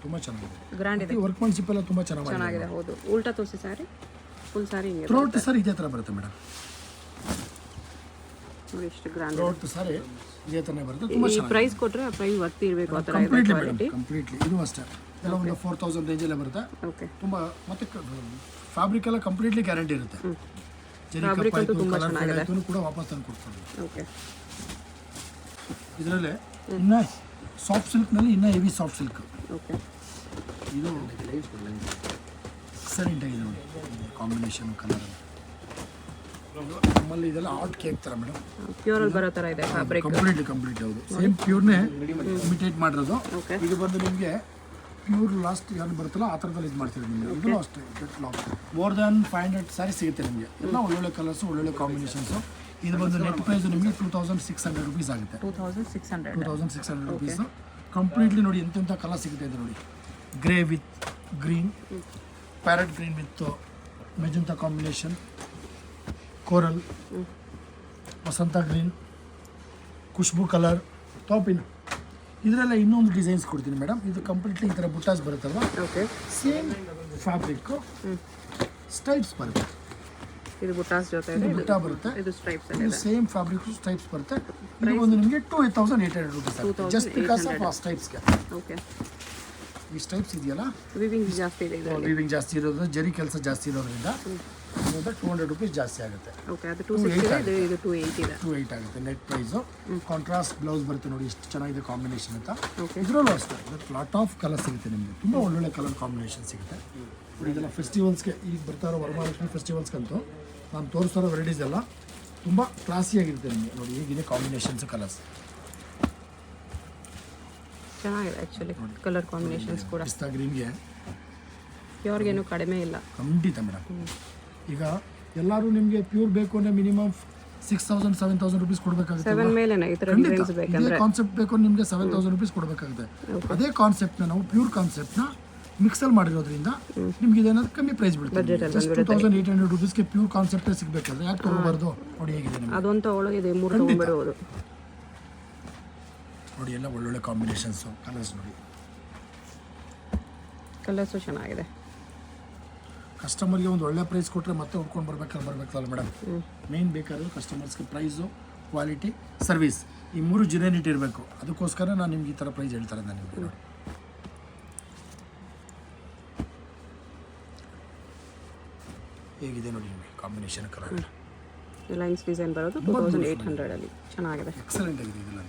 ತುಂಬ ಚೆನ್ನಾಗಿದೆ. ಗ್ರ್ಯಾಂಡ್ ಇದೆ, ವರ್ಕ್ಮನ್ಶಿಪ್ ಎಲ್ಲ ತುಂಬ ಚೆನ್ನಾಗಿದೆ. ಹೌದು. ಉಲ್ಟಾ ತೋರಿಸಿ ಸ್ಯಾರಿ, ಫುಲ್ ಸ್ಯಾರಿ ಹಿಂಗೆ ಥ್ರೋಟ್ ಸಾರಿ ಇದೇ ಥರ ಬರುತ್ತೆ ಮೇಡಮ್, ನೋಡಿ ಎಷ್ಟು ಗ್ರ್ಯಾಂಡ್. ಥ್ರೋಟ್ ಸಾರಿ ಇದೇ ಥರನೇ ಬರುತ್ತೆ, ತುಂಬ ಈ ಪ್ರೈಸ್ ಕೊಟ್ಟರೆ ಆ ಪ್ರೈಸ್ ವರ್ತಿ ಇರಬೇಕು ಆ ಥರ ಇದೆ ಕಂಪ್ಲೀಟ್ಲಿ ಮೇಡಮ್, ಕ್ವಾಲಿಟಿ. ಕಂಪ್ಲೀಟ್ಲಿ. ಇದು ಅಷ್ಟೇ, ಎಲ್ಲ ಒಂದು 4000 ರೇಂಜಲ್ಲೇ ಬರುತ್ತೆ. ಓಕೆ, ತುಂಬ ಮತ್ತೆ ಫ್ಯಾಬ್ರಿಕ್ ಎಲ್ಲ ಕಂಪ್ಲೀಟ್ಲಿ ಗ್ಯಾರಂಟಿ ಇರುತ್ತೆ. ಫ್ಯಾಬ್ರಿಕ್ ಅಂತೂ ತುಂಬ ಚೆನ್ನಾಗಿದೆ ಕೂಡ ವಾಪಸ್ ತಂದು ಕೊಡ್ತಾರೆ. ಓಕೆ, ಇದರಲ್ಲೇ ಇನ್ನೂ ಸಾಫ್ಟ್ ಸಿಲ್ಕ್ನಲ್ಲಿ ಇನ್ನೂ ಹೆವಿ ಸಾಫ್ಟ್ ಸಿಲ್ಕ್. ಓಕೆ, ಇದು ಎಕ್ಸಲೆಂಟ್ ಆಗಿದೆ ನೋಡಿ ಕಾಂಬಿನೇಷನ್ ಕಲರ್. ನಮ್ಮಲ್ಲಿ ಇದೆಲ್ಲ ಆರ್ಟ್ ಕೇಕ್ ಥರ ಮೇಡಮ್, ಪ್ಯೂರಲ್ಲಿ ಬರೋ ಥರ ಇದೆ ಫ್ಯಾಬ್ರಿಕ್. ಕಂಪ್ಲೀಟ್ಲಿ ಹೌದು, ಸೇಮ್ ಪ್ಯೂರ್ನೇ ಇಮಿಟೇಟ್ ಮಾಡಿರೋದು. ಓಕೆ, ಇದು ಬಂದು ನಿಮಗೆ ಪ್ಯೂರ್ ಲಾಸ್ಟ್ ಯಾರು ಬರುತ್ತಲ್ಲ ಆ ಥರದಲ್ಲಿ ಇದು ಮಾಡ್ತೀವಿ ನಿಮಗೆ. ಇದು ಅಷ್ಟೇ ಮೋರ್ ದ್ಯಾನ್ 500 ಸ್ಯಾರಿ ಸಿಗುತ್ತೆ ನಿಮಗೆ, ಎಲ್ಲ ಒಳ್ಳೊಳ್ಳೆ ಕಲರ್ಸು, ಒಳ್ಳೊಳ್ಳೆ ಕಾಂಬಿನೇಷನ್ಸು. ಇದು ಬಂದು ನೆಟ್ ಪ್ರೈಸ್ ನಿಮಗೆ 2600 ರುಪೀಸ್ ಆಗುತ್ತೆ. 2600 ರುಪೀಸು ಕಂಪ್ಲೀಟ್ಲಿ ನೋಡಿ. ಎಂತೆಂಥ ಕಲರ್ ಸಿಗುತ್ತೆ ಇದು ನೋಡಿ, grey with green, parrot green with magenta combination, coral, ವಸಂತ ಗ್ರೀನ್, ಖುಷ್ಬು ಕಲರ್, ಟಾಪ್ ಇನ್. ಇದರೆಲ್ಲ ಇನ್ನೊಂದು ಡಿಸೈನ್ಸ್ ಕೊಡ್ತೀನಿ ಮೇಡಮ್. ಇದು ಕಂಪ್ಲೀಟ್ಲಿ ಈ ಥರ ಬುಟ್ಟಾಸ್ ಬರುತ್ತಲ್ವ, ಓಕೆ, ಸೇಮ್ ಫ್ಯಾಬ್ರಿಕ್ಕು ಸ್ಟೈಪ್ಸ್ ಬರುತ್ತೆ. ಇದು ಬುಟ್ಟಾಸ್ ಜೊತೆ ಇದು ಬುಟ್ಟ ಬರುತ್ತೆ, ಇದು ಸ್ಟ್ರೈಪ್ಸ್ ಇದು ಸೇಮ್ ಫ್ಯಾಬ್ರಿಕ್ ಸ್ಟೈಪ್ಸ್ ಬರುತ್ತೆ. ಇದು ಒಂದು ನಿಮಗೆ 2800 ರುಪೀಸ್ ಆಗುತ್ತೆ, ಜಸ್ಟ್ ಬಿಕಾಸ್ ಆಫ್ ಆ ಸ್ಟೈಪ್ಸ್ಗೆ. ಓಕೆ, ಈ ಸ್ಟೈಪ್ಸ್ ಇದೆಯಲ್ಲ, ವಿವಿಂಗ್ ಜಾಸ್ತಿ ಇದೆ ಇದರಲ್ಲಿ, ವೀವಿಂಗ್ ಜಾಸ್ತಿ ಇರೋದ್ರಿಂದ, ಜರಿ ಕೆಲಸ ಜಾಸ್ತಿ ಇರೋದ್ರಿಂದ 200 ರುಪೀಸ್ ಜಾಸ್ತಿ ಆಗುತ್ತೆ. ಓಕೆ, ಅದು 260 ಇದೆ, ಇದು 280 ಇದೆ. 28 ಆಗುತ್ತೆ ನೆಟ್ ಪ್ರೈಸು. ಕಾಂಟ್ರಾಸ್ಟ್ ಬ್ಲೌಸ್ ಬರುತ್ತೆ ನೋಡಿ, ಎಷ್ಟು ಚೆನ್ನಾಗಿದೆ ಕಾಂಬಿನೇಷನ್ ಅಂತ. ಓಕೆ, ಇದರಲ್ಲೂ ಅಷ್ಟೇ ಲಾಟ್ ಆಫ್ ಕಲರ್ ಸಿಗುತ್ತೆ ನಿಮಗೆ, ತುಂಬ ಒಳ್ಳೊಳ್ಳೆ ಕಲರ್ ಕಾಂಬಿನೇಷನ್ ಸಿಗುತ್ತೆ. ಇದೆಲ್ಲ ಫೆಸ್ಟಿವಲ್ಸ್ಗೆ, ಈಗ ಬರ್ತಾ ಇರೋ ವರಮಹಾಲಕ್ಷ್ಮಿ ಫೆಸ್ಟಿವಲ್ಸ್ಗಂತೂ ನಾನು ತೋರಿಸ್ತಾರೋ ವೆರೈಟೀಸ್ ಎಲ್ಲ ತುಂಬ ಕ್ಲಾಸಿಯಾಗಿರುತ್ತೆ ನಿಮಗೆ ನೋಡಿ. ಹೇಗಿದೆ ಕಾಂಬಿನೇಷನ್ಸ್ ಕಲರ್ಸ್ ಚೆನ್ನಾಗಿದೆ ಆ್ಯಕ್ಚುಲಿ, ಕಲರ್ ಕಾಂಬಿನೇಷನ್ಸ್ ಕೂಡ. ಪಿಸ್ತಾ ಗ್ರೀನ್ಗೆ ಪ್ಯೂರ್ಗೇನು ಕಡಿಮೆ ಇಲ್ಲ ಖಂಡಿತ ಮೇಡಮ್. ಈಗ ಎಲ್ಲರೂ ನಿಮಗೆ ಪ್ಯೂರ್ ಬೇಕು ಅಂದರೆ ಮಿನಿಮಮ್ 6000-7000 ರುಪೀಸ್ ಕೊಡಬೇಕಾಗುತ್ತೆ. 7 ಮೇಲೆನೇ ಈ ಥರ ಡಿಸೈನ್ಸ್ ಬೇಕಂದ್ರೆ ಕಾನ್ಸೆಪ್ಟ್ ಬೇಕು ನಿಮಗೆ 7000 ರುಪೀಸ್ ಕೊಡಬೇಕಾಗುತ್ತೆ. ಅದೇ ಕಾನ್ಸೆಪ್ಟ್ನ ನಾವು ಪ್ಯೂರ್ ಕಾನ್ಸೆಪ್ಟ್ನ ಮಿಕ್ಸಲ್ಲಿ ಮಾಡಿರೋದ್ರಿಂದ ನಿಮ್ಗೆ ಇದೇನಾದ್ರು ಕಮ್ಮಿ ಪ್ರೈಸ್ ಬೀಳುತ್ತೆ. 2800 ರುಪೀಸ್ಗೆ ಪ್ಯೂರ್ ಕಾನ್ಸೆಪ್ಟೇ ಸಿಗಬೇಕಾದ್ರೆ ಯಾಕೆ ತೊಗೋಬಾರ್ದು ನೋಡಿ. ಹೇಗಿದೆ ನಿಮಗೆ ಅದೊಂದು ತಗೊಳ್ಳೋದು ಇದೆ, 3 ತೊಗೊಂಡ್ಬಿಡ್ಬೋದು ನೋಡಿ. ಎಲ್ಲ ಒಳ್ಳೊಳ್ಳೆ ಕಾಂಬಿನೇಷನ್ಸು, ಕಲರ್ಸ್ ನೋಡಿ. ಕಲರ್ಸು ಚೆನ್ನಾಗಿದೆ. ಕಸ್ಟಮರ್ಗೆ ಒಂದು ಒಳ್ಳೆ ಪ್ರೈಸ್ ಕೊಟ್ಟರೆ ಮತ್ತೆ ಹುಡ್ಕೊಂಡು ಬರ್ಬೇಕಲ್ಲ ಮೇಡಮ್. ಮೇನ್ ಬೇಕಾದ್ರೆ ಕಸ್ಟಮರ್ಸ್ಗೆ ಪ್ರೈಸು ಕ್ವಾಲಿಟಿ, ಸರ್ವಿಸ್ ಈ ಮೂರು ಜೆನ್ಯೂನಿಟಿ ಇರಬೇಕು. ಅದಕ್ಕೋಸ್ಕರ ನಾನು ನಿಮ್ಗೆ ಈ ಥರ ಪ್ರೈಸ್ ಹೇಳ್ತಾರೆ ನಾನು ನಿಮಗೆ. ನೋಡಿ ಹೇಗಿದೆ ನೋಡಿ ನಿಮಗೆ ಕಾಂಬಿನೇಷನ್ ಕಲರ್ ಲೈನ್ಸ್ ಡಿಸೈನ್ ಬರೋದು 2800 ಅಲ್ಲಿ ಚೆನ್ನಾಗಿದೆ. ಎಕ್ಸಲೆಂಟ್ ಆಗಿದೆ ಇದೆಲ್ಲ.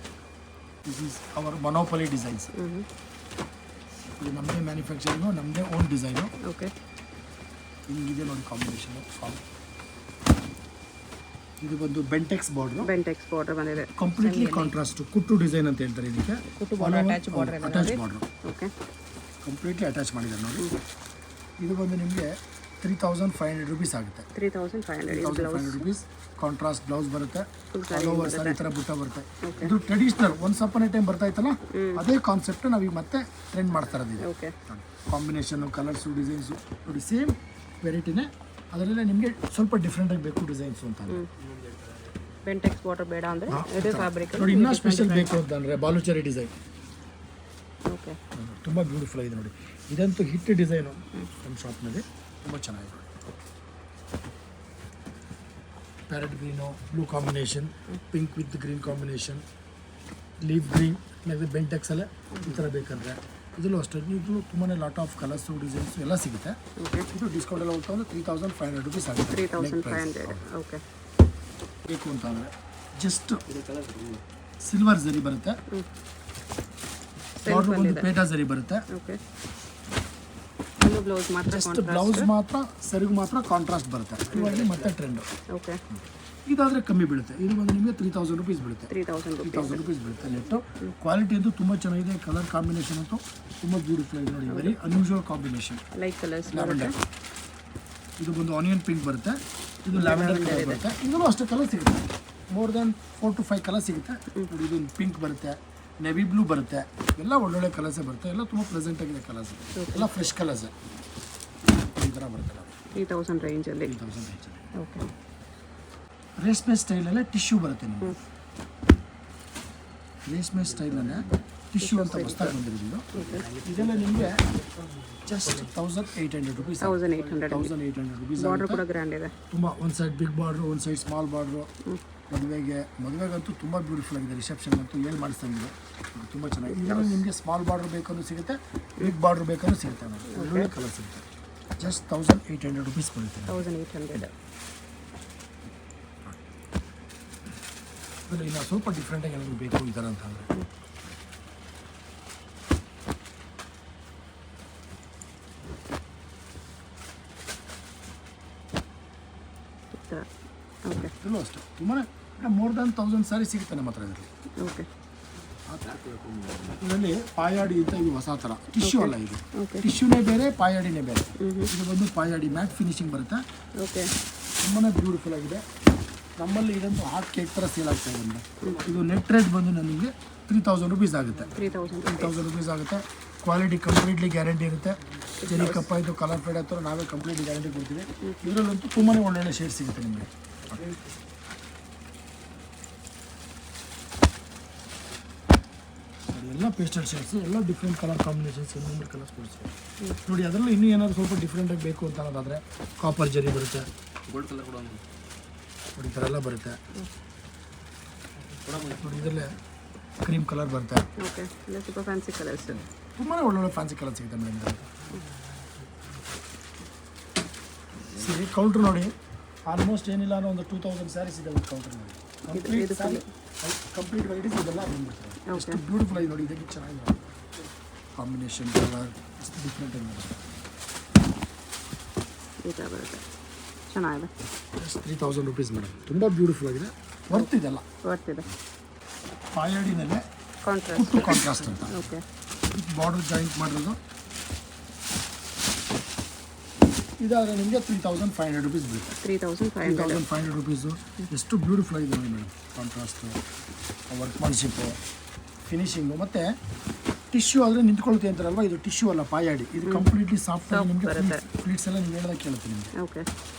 This is our ಮೊನೋಪಲಿ designs. ಇದು ನಮ್ಮದೇ ಮ್ಯಾನುಫ್ಯಾಕ್ಚರಿಂಗು, ನಮ್ಮದೇ ಓನ್ ಡಿಸೈನು. ಓಕೆ, ಹಿಂಗಿದೆ ನೋಡಿ ಕಾಂಬಿನೇಷನು. ಇದು ಬಂದು ಬೆಂಟೆಕ್ಸ್ ಬಾರ್ಡ್ರು, ಬೆಂಟೆಕ್ಸ್ ಬಾರ್ಡರ್ ಬಂದಿದೆ. ಕಂಪ್ಲೀಟ್ಲಿ ಕಾಂಟ್ರಾಸ್ಟ್ ಕುಟ್ಟು ಡಿಸೈನ್ ಅಂತ ಹೇಳ್ತಾರೆ ಇದಕ್ಕೆ. ಕುಟ್ಟು ಬಾರ್ಡರ್, ಅಟ್ಯಾಚ್ ಬಾರ್ಡರ್ ಇದೆ. Attach border okay, completely attach ಮಾಡಿದ್ದಾರೆ ನೋಡಿ. ಇದು ಬಂದು ನಿಮಗೆ 3500 rupees ಆಗುತ್ತೆ. 3500 rupees. ಕಾಂಟ್ರಾಸ್ಟ್ ಬ್ಲೌಸ್ ಬರುತ್ತೆ, ಆಲ್ ಓವರ್ ಸಾರಿ ಈ ಥರ ಬುಟ್ಟ ಬರುತ್ತೆ. ಇದು traditional once upon A time ಬರ್ತಾ ಇತ್ತಲ್ಲ, ಅದೇ ಕಾನ್ಸೆಪ್ಟ್ ನಾವೀಗ ಮತ್ತೆ ಟ್ರೆಂಡ್ ಮಾಡ್ತಾ ಇರೋದಿದೆ. ಓಕೆ, ಕಾಂಬಿನೇಷನ್ನು, ಕಲರ್ಸು, ಡಿಸೈನ್ಸು ನೋಡಿ ಸೇಮ್ ವೆರೈಟಿನೇ, ಅದರಲ್ಲೇ ನಿಮಗೆ ಸ್ವಲ್ಪ ಡಿಫ್ರೆಂಟಾಗಿ ಬೇಕು ಡಿಸೈನ್ಸು ಅಂತ. ಬೆಂಟೆಕ್ಸ್ ಬಾರ್ಡರ್ ಬೇಡ ಅಂದರೆ ಇದೇ ಫ್ಯಾಬ್ರಿಕ್ ನೋಡಿ. ಇನ್ನೂ ಸ್ಪೆಷಲ್ ಬೇಕು ಅಂತಂದರೆ ಬಾಲುಚರಿ ಡಿಸೈನ್. ಓಕೆ, ತುಂಬ ಬ್ಯೂಟಿಫುಲ್ ಆಗಿದೆ ನೋಡಿ. ಇದಂತೂ ಹಿಟ್ ಡಿಸೈನು ನಮ್ಮ ಶಾಪ್ನಲ್ಲಿ, ತುಂಬ ಚೆನ್ನಾಗಿದೆ. Parrot green, blue combination, pink with green combination, leaf green, ಮತ್ತು ಬೆಂಟೆಕ್ಸಲ್ಲೇ ಈ ಥರ ಬೇಕಂದರೆ ಇದರಲ್ಲೂ ಅಷ್ಟೇ. ಇದು ತುಂಬಾ ಲಾಟ್ ಆಫ್ ಕಲರ್ಸು, ಡಿಸೈನ್ಸು ಎಲ್ಲ ಸಿಗುತ್ತೆ. ಇದು ಡಿಸ್ಕೌಂಟ್ ಎಲ್ಲ ಹೋಗ್ತಾ 3500 rupees ಆಗುತ್ತೆ. 3500. ಓಕೆ, ಬೇಕು ಅಂತ ಅಂದರೆ ಜಸ್ಟ್ ಸಿಲ್ವರ್ ಜರಿ ಬರುತ್ತೆ, ಬಾರ್ಡರ್ ಒಂದು ಪೇಟಾ ಜರಿ ಬರುತ್ತೆ. ಓಕೆ, ಬ್ಲೌಸ್ ಮಾತ್ರ ಜಸ್ಟ್ ಬ್ಲೌಸ್ ಮಾತ್ರ ಸರಿಗೂ ಮಾತ್ರ ಕಾಂಟ್ರಾಸ್ಟ್ ಬರುತ್ತೆ. ಇವಾಗ ಮತ್ತೆ ಟ್ರೆಂಡ್. ಓಕೆ, ಇದಾದರೆ ಕಮ್ಮಿ ಬೀಳುತ್ತೆ. ಇದು ಬಂದು ನಿಮಗೆ 3000 rupees ಬೀಳುತ್ತೆ. 3000 rupees ಬೀಳುತ್ತೆ ನೆಟ್ಟು. ಕ್ವಾಲಿಟಿ ಅಂತೂ ತುಂಬ ಚೆನ್ನಾಗಿದೆ. ಕಲರ್ ಕಾಂಬಿನೇಷನ್ ಅಂತೂ ತುಂಬ ಬ್ಯೂಟಿಫುಲ್ ಆಗಿದೆ ನೋಡಿ. Very unusual combination. Light colours lavender, ಇದು ಬಂದು ಆನಿಯನ್ ಪಿಂಕ್ ಬರುತ್ತೆ, ಇದು ಲ್ಯಾವೆಂಡರ್ ಕಲರ್ ಬರುತ್ತೆ. ಇದರಲ್ಲೂ ಅಷ್ಟೇ ಕಲರ್ ಸಿಗುತ್ತೆ, ಮೋರ್ ದೆನ್ 4 to 5 ಕಲರ್ ಸಿಗುತ್ತೆ ನೋಡಿ. ಇದು ಪಿಂಕ್ ಬರುತ್ತೆ, ನೆವಿ ಬ್ಲೂ ಬರುತ್ತೆ, ಎಲ್ಲ ಒಳ್ಳೊಳ್ಳೆ ಕಲರ್ಸೇ ಬರುತ್ತೆ. ಎಲ್ಲ ತುಂಬ ಪ್ರೆಸೆಂಟ್ ಆಗಿದೆ ಕಲರ್ಸ್, ಎಲ್ಲ ಫ್ರೆಶ್ ಕಲರ್ಸ್ ಈ ಥರ ಬರುತ್ತೆ. 3000 ರೇಂಜಲ್ಲಿ. 3000 ರೇಂಜಲ್ಲಿ. ಓಕೆ, ರೇಷ್ಮೆ ಸ್ಟೈಲಲ್ಲೇ ಟಿಶ್ಯೂ ಬರುತ್ತೆ ನಿಮಗೆ. ರೇಷ್ಮೆ ಸ್ಟೈಲಲ್ಲೇ ಟಿಶ್ಯೂ ಅಂತ ಹೊಸದಾಗಿ ಬಂದಿರೋದು. ಇದೆಲ್ಲ ನಿಮಗೆ ಜಸ್ಟ್ 1800 rupees. 1800 rupees. ಬಾರ್ಡರ್ ಕೂಡ ಗ್ರ್ಯಾಂಡ್ ಇದೆ. ತುಂಬ ಒಂದು ಸೈಡ್ ಬಿಗ್ ಬಾರ್ಡ್ರು, ಒಂದು ಸೈಡ್ ಸ್ಮಾಲ್ ಬಾರ್ಡ್ರು. ಮದುವೆಗಂತೂ ತುಂಬ ಬ್ಯೂಟಿಫುಲ್ ಆಗಿದೆ. ರಿಸೆಪ್ಷನ್ ಅಂತೂ ಏನು ಮಾಡಿಸ್ತಂಗಿದೆ, ತುಂಬ ಚೆನ್ನಾಗಿದೆ. ಇದರಲ್ಲಿ ನಿಮಗೆ ಸ್ಮಾಲ್ ಬಾರ್ಡ್ರ್ ಬೇಕಂದ್ರೂ ಸಿಗುತ್ತೆ, ಬಿಗ್ ಬಾರ್ಡ್ರ್ ಬೇಕಂದ್ರೂ ಸಿಗುತ್ತೆ. ಒಳ್ಳೊಳ್ಳೆ ಕಲರ್ ಸಿಗುತ್ತೆ. ಜಸ್ಟ್ 1800 rupees ಬರುತ್ತೆ. 1800. ಅದರಲ್ಲಿ ಇನ್ನು ಸ್ವಲ್ಪ ಡಿಫ್ರೆಂಟಾಗಿ ಏನಾದರೂ ಬೇಕು ಈ ಥರ ಅಂತಂದರೆ ಓಕೆ, ಇದೂ ಅಷ್ಟೇ ತುಂಬಾ ಮೋರ್ ದ್ಯಾನ್ 1000 ಸಾರಿ ಸಿಗುತ್ತೆ ನಮ್ಮ ಹತ್ರ ಇದರಲ್ಲಿ. ಓಕೆ, ಇದರಲ್ಲಿ ಪಾಯಾಡಿ ಅಂತ ಇದು ಹೊಸ ಥರ ಟಿಶ್ಯೂ ಅಲ್ಲ, ಇದು ಟಿಶ್ಯೂನೇ ಬೇರೆ, ಪಾಯಾಡಿನೇ ಬೇರೆ. ಇದು ಬಂದು ಪಾಯಾಡಿ ಮ್ಯಾಟ್ ಫಿನಿಶಿಂಗ್ ಬರುತ್ತೆ. ಓಕೆ, ತುಂಬಾ ಬ್ಯೂಟಿಫುಲ್ ಆಗಿದೆ. ನಮ್ಮಲ್ಲಿ ಇದಂತೂ ಹಾಟ್ ಕೇಕ್ ಥರ ಸೇಲ್ ಆಗ್ತಾ ಇದೆ. ಇದು ನೆಟ್ ರೇಟ್ ಬಂದು ನನಗೆ 3000 rupees ಆಗುತ್ತೆ. 3000 rupees ಆಗುತ್ತೆ. ಕ್ವಾಲಿಟಿ ಕಂಪ್ಲೀಟ್ಲಿ ಗ್ಯಾರಂಟಿ ಇರುತ್ತೆ. ಜರಿ ಕಪ್ಪ ಇದು ಕಲರ್ ಫೇಡ್ ಹತ್ತಿರ ನಾವೇ ಕಂಪ್ಲೀಟ್ಲಿ ಗ್ಯಾರಂಟಿ ಕೊಡ್ತೀವಿ. ಇದರಲ್ಲಂತೂ ತುಂಬಾ ಒಳ್ಳೊಳ್ಳೆ ಶೇಡ್ ಸಿಗುತ್ತೆ ನಿಮಗೆ. ಎಲ್ಲ ಪೇಸ್ಟಲ್ ಶೇಡ್ಸ್, ಎಲ್ಲ ಡಿಫ್ರೆಂಟ್ ಕಲರ್ ಕಾಂಬಿನೇಷನ್ಸ್, ಇನ್ನೊಂದು ಕಲರ್ಸ್ ಕೊಡ್ತೀವಿ ನೋಡಿ. ಅದರಲ್ಲೂ ಇನ್ನೂ ಏನಾದರೂ ಸ್ವಲ್ಪ ಡಿಫ್ರೆಂಟಾಗಿ ಬೇಕು ಅಂತ ಅನ್ನೋದಾದರೆ ಕಾಪರ್ ಜರಿ ಬರುತ್ತೆ, ಗೋಲ್ಡ್ ಕಲರ್ ಕೂಡ ನೋಡಿ ಈ ಥರ ಎಲ್ಲ ಬರುತ್ತೆ ನೋಡಿ. ಇದರಲ್ಲೇ ಕ್ರೀಮ್ ಕಲರ್ ಬರುತ್ತೆ. ಓಕೆ, ಸ್ವಲ್ಪ ಫ್ಯಾನ್ಸಿ ಕಲರ್ಸ್, ತುಂಬಾ ಒಳ್ಳೊಳ್ಳೆ ಫ್ಯಾನ್ಸಿ ಕಲರ್ ಸಿಗುತ್ತೆ ಮೇಡಮ್. ಸರಿ, ಕೌಂಟ್ರ್ ನೋಡಿ. ಆಲ್ಮೋಸ್ಟ್ ಏನಿಲ್ಲ ಅನ್ನೋ ಒಂದು 2000 ಸ್ಯಾರೀಸ್ ಇದೆ ಒಂದು ಕೌಂಟ್ರ್ ನೋಡಿ. ಕಂಪ್ಲೀಟ್ ವೆರೈಟೀಸ್ ಇದೆಲ್ಲ ಬಂದ್ಬಿಡ್ತಾರೆ. ಎಷ್ಟು ಬ್ಯೂಟಿಫುಲ್ ಆಗಿ ನೋಡಿ. ಇದಕ್ಕೆ ಚೆನ್ನಾಗಿದೆ ಕಾಂಬಿನೇಷನ್, ಕಲರ್ ಎಷ್ಟು ಡಿಫ್ರೆಂಟ್ ಆಗಿ ಬರುತ್ತೆ. ಚೆನ್ನಾಗಿದೆ. Just 3000 rupees madam. ತುಂಬ ಬ್ಯೂಟಿಫುಲ್ ಆಗಿದೆ, ವರ್ತ್ ಇದೆಲ್ಲ. ಪಾಯಾಡಿನಲ್ಲೇ ಕುಟ್ಟು ಕಾಂಟ್ರಾಸ್ಟ್ ಅಂತ. ಓಕೆ, ಬಾರ್ಡರ್ ಜಾಯಿಂಟ್ ಮಾಡಿರೋದು. ಇದಾದರೆ ನಿಮಗೆ 3500 rupees ಬೀಳುತ್ತೆ. 3500 rupees. ಎಷ್ಟು ಬ್ಯೂಟಿಫುಲ್ ಆಗಿದೆ ನೋಡಿ ಮೇಡಮ್. ಕಾಂಟ್ರಾಸ್ಟು, ವರ್ಕ್ಮನ್ಶಿಪ್ಪು, ಫಿನಿಶಿಂಗು. ಮತ್ತು ಟಿಶ್ಯೂ ಆದರೆ ನಿಂತ್ಕೊಳ್ತೀವಿ ಅಂತಾರಲ್ವ, ಇದು ಟಿಶ್ಯೂ ಅಲ್ಲ, ಪಾಯಾಡಿ. ಇದು ಕಂಪ್ಲೀಟ್ಲಿ ಸಾಫ್ಟ್ ಆಗಿ ನಿಮಗೆ ಫ್ಲೀಟ್ಸ್ ಎಲ್ಲ ನೀವು ಹೇಳೋದಕ್ಕೆ ಕೇಳುತ್ತೆ ನಿಮಗೆ. ಓಕೆ,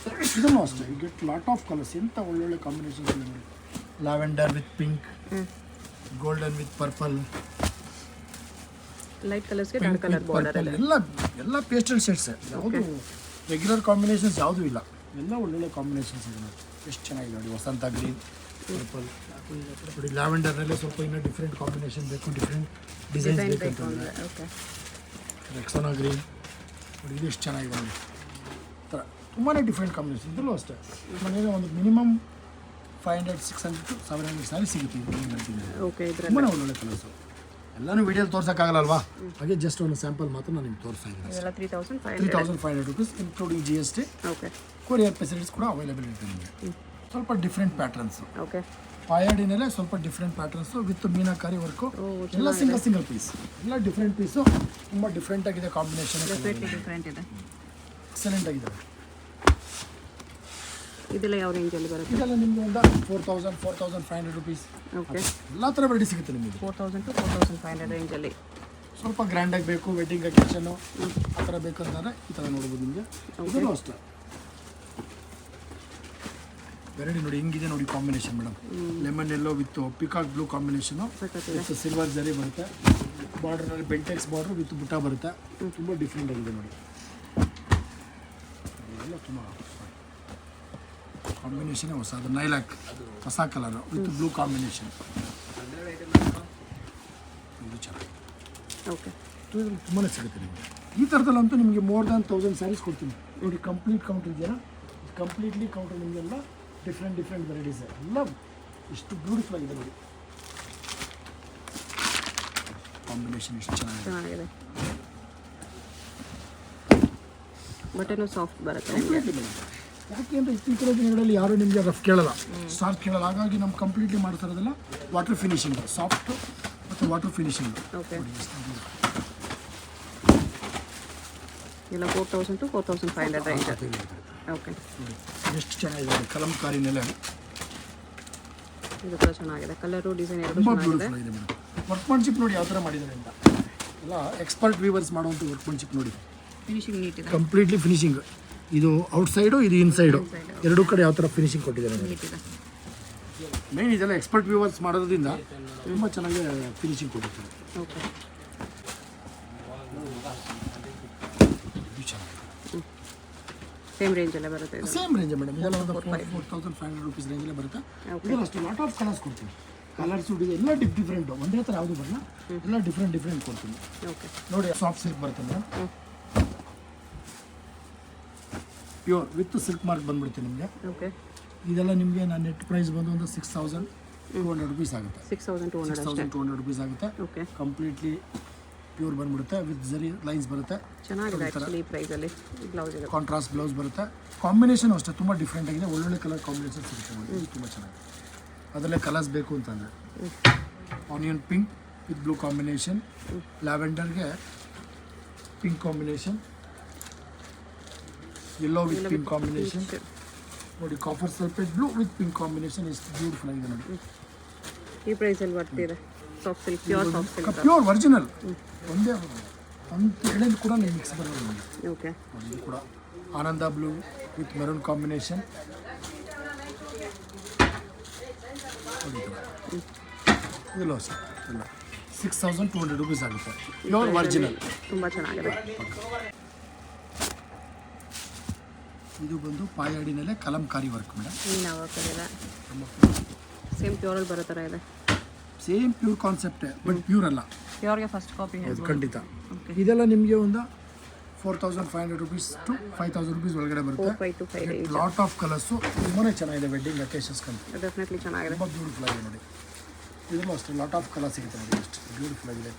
ಇದನ್ನು ಅಷ್ಟೇ. You get lot of colours. ಎಂಥ ಒಳ್ಳೊಳ್ಳೆ ಕಾಂಬಿನೇಷನ್ಸ್ ಇದೆ ನೋಡಿ. Lavender with pink, golden with purple, light ಕಲರ್ಸ್ಗೆ ಡಾರ್ಕ್ ಕಲರ್ ಬಾರ್ಡರ್, ಎಲ್ಲ ಪೇಸ್ಟಲ್ ಶೇಡ್ಸ್. ಯಾವುದು ರೆಗ್ಯುಲರ್ ಕಾಂಬಿನೇಷನ್ಸ್ ಯಾವುದೂ ಇಲ್ಲ, ಎಲ್ಲ ಒಳ್ಳೊಳ್ಳೆ ಕಾಂಬಿನೇಷನ್ಸ್ ಇದೆ ನೋಡಿ. ಎಷ್ಟು ಚೆನ್ನಾಗಿದೆ ನೋಡಿ. ವಸಂತ ಗ್ರೀನ್, ಪರ್ಪಲ್, ನೋಡಿ ಲ್ಯಾವೆಂಡರ್ನಲ್ಲೇ ಸ್ವಲ್ಪ ಇನ್ನೂ ಡಿಫ್ರೆಂಟ್ ಕಾಂಬಿನೇಷನ್ ಬೇಕು, ಡಿಫ್ರೆಂಟ್ ಡಿಸೈನ್ ಬೇಕಂತಂದರೆ ಓಕೆ ರೆಕ್ಸೋನಾ ಗ್ರೀನ್ ನೋಡಿ, ಇದು ಎಷ್ಟು ಚೆನ್ನಾಗಿದೆ ನೋಡಿ. ಥರ ತುಂಬಾ ಡಿಫ್ರೆಂಟ್ ಕಾಂಬಿನೇಷನ್ ಇದರಲ್ಲೂ ಅಷ್ಟೇ. ಮನೇಲಿ ಒಂದು ಮಿನಿಮಮ್ 500-600 to 700 ಸ್ಯಾರಿ ಸಿಗುತ್ತೆ. ಓಕೆ, ತುಂಬಾ ಒಳ್ಳೊಳ್ಳೆ ಕಲರ್ಸು. ಎಲ್ಲನೂ ವೀಡಿಯೋಲಿ ತೋರ್ಸೋಕ್ಕಾಗಲ್ಲಲ್ವಾ, ಹಾಗೆ ಜಸ್ಟ್ ಒಂದು ಸ್ಯಾಂಪಲ್ ಮಾತ್ರ ನಾನು ನಿಮ್ಗೆ ತೋರಿಸ್ತಾ ಇದ್ದೀನಿ. 3,500 rupees including GST. Okay, courier facilities ಕೂಡ ಅವೈಲೇಬಲ್ ಇರುತ್ತೆ ನಿಮಗೆ. ಸ್ವಲ್ಪ ಡಿಫ್ರೆಂಟ್ ಪ್ಯಾಟರ್ನ್ಸು, ಓಕೆ, ಪಾಯಾಡಿನಲ್ಲೇ ಸ್ವಲ್ಪ different patterns with meenakari work, ಎಲ್ಲ ಸಿಂಗಲ್ ಪೀಸ್, ಎಲ್ಲ ಡಿಫ್ರೆಂಟ್ ಪೀಸು. ತುಂಬ ಡಿಫ್ರೆಂಟ್ ಆಗಿದೆ ಕಾಂಬಿನೇಷನ್, ಡಿಫ್ರೆಂಟ್ ಇದೆ, ಎಕ್ಸಲೆಂಟ್ ಆಗಿದೆ. ಇದೆಲ್ಲ ಯಾವ ರೇಂಜಲ್ಲಿ ಬರುತ್ತೆ? ಇದೆಲ್ಲ ನಿಮಗೆ ಒಂದು 4,000-4,500 rupees. ಓಕೆ, ಎಲ್ಲ ಥರ ವೆರೈಟಿ ಸಿಗುತ್ತೆ ನಿಮಗೆ. 4,000 to 4,500 ರೇಂಜಲ್ಲಿ. ಸ್ವಲ್ಪ ಗ್ರ್ಯಾಂಡಾಗಿ ಬೇಕು, ವೆಡ್ಡಿಂಗ್ ಅಕೇಷನ್ನು ಆ ಥರ ಬೇಕಂತಂದರೆ ಈ ಥರ ನೋಡ್ಬೋದು ನಿಮಗೆ. ಇದನ್ನು ಅಷ್ಟೇ ವೆರೈಟಿ ನೋಡಿ, ಹಿಂಗಿದೆ ನೋಡಿ combination madam. Lemon yellow with peacock blue combination with silver ಜರಿ ಬರುತ್ತೆ. ಬಾರ್ಡರ್ನಲ್ಲಿ ಬೆಂಟೆಕ್ಸ್ ಬಾರ್ಡ್ರು ವಿತ್ ಬುಟ್ಟ ಬರುತ್ತೆ. ತುಂಬ ಡಿಫ್ರೆಂಟ್ ಆಗಿದೆ ನೋಡಿ, ಎಲ್ಲ ತುಂಬ ಕಾಂಬಿನೇಷನ್ ಹೊಸ. ಅದು ನೈಲಾಕ್ ಹೊಸ ಕಲರು ವಿತ್ ಬ್ಲೂ ಕಾಂಬಿನೇಷನ್, ಇದು ಚೆನ್ನಾಗಿ. ಓಕೆ, ತುಂಬಾ ಸಿಗುತ್ತೆ ನಿಮಗೆ. ಈ ಥರದಲ್ಲಂತೂ ನಿಮಗೆ ಮೋರ್ ದ್ಯಾನ್ 1000 ಸ್ಯಾರೀಸ್ ಕೊಡ್ತೀನಿ ನೋಡಿ. ಕಂಪ್ಲೀಟ್ ಕೌಂಟರ್ ಇದೆಯಲ್ಲ, ಕಂಪ್ಲೀಟ್ಲಿ ಕೌಂಟರ್ ನಿಮಗೆಲ್ಲ ಡಿಫ್ರೆಂಟ್ ವೆರೈಟೀಸ್ ಎಲ್ಲ ಎಷ್ಟು ಬ್ಯೂಟಿಫುಲ್ ಆಗಿದೆ ನೋಡಿ. ಕಾಂಬಿನೇಷನ್ ಎಷ್ಟು ಚೆನ್ನಾಗಿದೆ. ಬಟನು ಸಾಫ್ಟ್ ಬರುತ್ತೆ. ಯಾಕೆ ಅಂದರೆ ಇತ್ತೀಚಿನ ದಿನಗಳಲ್ಲಿ ಯಾರು ನಿಮಗೆ ರಫ್ ಕೇಳಲ್ಲ, ಸ್ಟಾರ್ಚ್ ಕೇಳಲ್ಲ. ಹಾಗಾಗಿ ನಮ್ಮ ಕಂಪ್ಲೀಟ್ಲಿ ಮಾಡ್ತಾ ಇರೋದೆಲ್ಲ ವಾಟರ್ ಫಿನಿಶಿಂಗ್, ಸಾಫ್ಟ್ ಮತ್ತು ವಾಟರ್ ಫಿನಿಶಿಂಗ್. ಓಕೆ, ಎಲ್ಲ 4,000 to 4,500 ರೇಂಜ್. ಓಕೆ, ಎಷ್ಟು ಚೆನ್ನಾಗಿದೆ ಕಲಂಕಾರಿನೆಲ್ಲ, ಇದು ಕೂಡ ಚೆನ್ನಾಗಿದೆ. ಕಲರು ಡಿಸೈನ್ ಎರಡು ತುಂಬ ಚೆನ್ನಾಗಿದೆ. ಬ್ಯೂಟಿಫುಲ್ ಆಗಿದೆ ಮೇಡಮ್. ವರ್ಕ್ಮನ್ಶಿಪ್ ನೋಡಿ ಯಾವ ಥರ ಮಾಡಿದ್ದಾರೆ ಅಂತ. ಎಲ್ಲ ಎಕ್ಸ್ಪರ್ಟ್ ವೀವರ್ಸ್ ಮಾಡುವಂಥ ವರ್ಕ್ಮನ್ಶಿಪ್ ನೋಡಿ, ಫಿನಿಶಿಂಗ್ ನೀಟ್ ಇದೆ, ಕಂಪ್ಲೀಟ್ಲಿ ಫಿನಿಶಿಂಗ್. ಇದು ಔಟ್ಸೈಡು, ಇದು ಇನ್ಸೈಡು, ಎರಡೂ ಕಡೆ ಯಾವ ಥರ ಫಿನಿಶಿಂಗ್ ಕೊಟ್ಟಿದ್ದಾರೆ ನೋಡಿ. ನೀಟ್ ಇದೆ. ಮೇನ್ ಇದೆಲ್ಲ ಎಕ್ಸ್ಪರ್ಟ್ ವ್ಯೂವರ್ಸ್ ಮಾಡೋದ್ರಿಂದ ತುಂಬ ಚೆನ್ನಾಗಿ ಫಿನಿಶಿಂಗ್ ಕೊಟ್ಟಿರ್ತಾರೆ. ಓಕೆ, ಸೇಮ್ ರೇಂಜಲ್ಲೇ ಬರುತ್ತೆ ಇದು. Same range madam. ಇದೆಲ್ಲ ಒಂದು 4,500 rupees ರೇಂಜಲ್ಲೇ ಬರುತ್ತೆ. ಇದೆಲ್ಲ ಅಷ್ಟು ಲಾಟ್ ಆಫ್ ಕಲರ್ಸ್ ಕೊಡ್ತೀನಿ. ಕಲರ್ಸು ಎಲ್ಲ ಡಿಫ್ರೆಂಟು, ಒಂದೇ ಥರ ಯಾವುದು ಬರಲ್ಲ, ಎಲ್ಲ ಡಿಫ್ರೆಂಟ್ ಕೊಡ್ತೀನಿ. ಓಕೆ, ನೋಡಿ ಸಾಫ್ಟ್ ಸಿಲ್ಕ್ ಬರುತ್ತೆ madam, pure with silk mark ಬಂದ್ಬಿಡುತ್ತೆ ನಿಮಗೆ. ಓಕೆ, ಇದೆಲ್ಲ ನಿಮಗೆ ನಾನು ನೆಟ್ ಪ್ರೈಸ್ ಬಂದು ಒಂದು 6,200 rupees ಆಗುತ್ತೆ. 6,200 rupees ಆಗುತ್ತೆ. ಓಕೆ, ಕಂಪ್ಲೀಟ್ಲಿ ಪ್ಯೂರ್ ಬಂದ್ಬಿಡುತ್ತೆ ವಿತ್ ಜರಿ ಲೈನ್ಸ್ ಬರುತ್ತೆ. ಚೆನ್ನಾಗಿದೆ ಆ್ಯಕ್ಚುಲಿ ಈ ಪ್ರೈಸಲ್ಲಿ. ಬ್ಲೌಸ್ ಇದೆ, ಕಾಂಟ್ರಾಸ್ಟ್ ಬ್ಲೌಸ್ ಬರುತ್ತೆ. ಕಾಂಬಿನೇಷನ್ ಅಷ್ಟೇ ತುಂಬ ಡಿಫ್ರೆಂಟ್ ಆಗಿದೆ, ಒಳ್ಳೊಳ್ಳೆ ಕಲರ್ ಕಾಂಬಿನೇಷನ್ ಸಿಗುತ್ತೆ ನೋಡಿ, ತುಂಬ ಚೆನ್ನಾಗಿದೆ. ಅದರಲ್ಲೇ ಕಲರ್ಸ್ ಬೇಕು ಅಂತಂದರೆ onion pink with blue combination, ಲ್ಯಾವೆಂಡರ್ಗೆ pink combination, yellow with pink combination ನೋಡಿ, copper sulphate blue with pink combination ಎಷ್ಟು ಬ್ಯೂಟಿಫುಲ್ ಆಗಿದೆ ನೋಡಿ. ಈ ಪ್ರೈಸಲ್ಲಿ ಬರ್ತಿದೆ. Soft silk, pure soft silk, pure original ಒಂದೇ ಅಂತ ಹೇಳಿದ್ರು ಕೂಡ ನೀವು ಮಿಕ್ಸ್ ಬರೋದು ನೋಡಿ. ಓಕೆ, ನೋಡಿ ಇದು ಕೂಡ ಆನಂದ ಬ್ಲೂ ವಿತ್ ಮೆರೂನ್ ಕಾಂಬಿನೇಷನ್. ಇದೆಲ್ಲ ಅಷ್ಟೇ ಎಲ್ಲ 6,200 rupees ಆಗುತ್ತೆ. ಪ್ಯೂರ್ ಒರಿಜಿನಲ್, ತುಂಬ ಚೆನ್ನಾಗಿದೆ. ಇದು ಬಂದು ಪಾಯಾಡಿನಲ್ಲೇ ಕಲಂಕಾರಿ ವರ್ಕ್ ಮೇಡಮ್. ಮೀನಾ ವರ್ಕ್ ಇದೆ, ಸೇಮ್ ಪ್ಯೂರಲ್ಲಿ ಬರೋ ಥರ ಇದೆ. ಸೇಮ್ ಪ್ಯೂರ್ ಕಾನ್ಸೆಪ್ಟೇ, ಬಟ್ ಪ್ಯೂರ್ ಅಲ್ಲ, ಪ್ಯೂರ್ಗೆ ಫಸ್ಟ್ ಕಾಪಿ ಅದು ಖಂಡಿತ. ಇದೆಲ್ಲ ನಿಮಗೆ ಒಂದು 4,500 rupees to 5,000 rupees ಒಳಗಡೆ ಬರುತ್ತೆ. 5 to 5 range. Lot of colours, ತುಂಬಾ ಚೆನ್ನಾಗಿದೆ ವೆಡ್ಡಿಂಗ್ ಅಕೇಷನ್ಸ್ಗೆ. ಡೆಫಿನೆಟ್ಲಿ ಚೆನ್ನಾಗಿದೆ, ತುಂಬ ಬ್ಯೂಟಿಫುಲ್ ಆಗಿದೆ ನೋಡಿ. ಇದರಲ್ಲೂ ಅಷ್ಟೇ ಲಾಟ್ ಆಫ್ ಕಲರ್ ಸಿಗುತ್ತೆ ನೋಡಿ, ಎಷ್ಟು ಬ್ಯೂಟಿಫುಲ್ ಆಗಿದೆ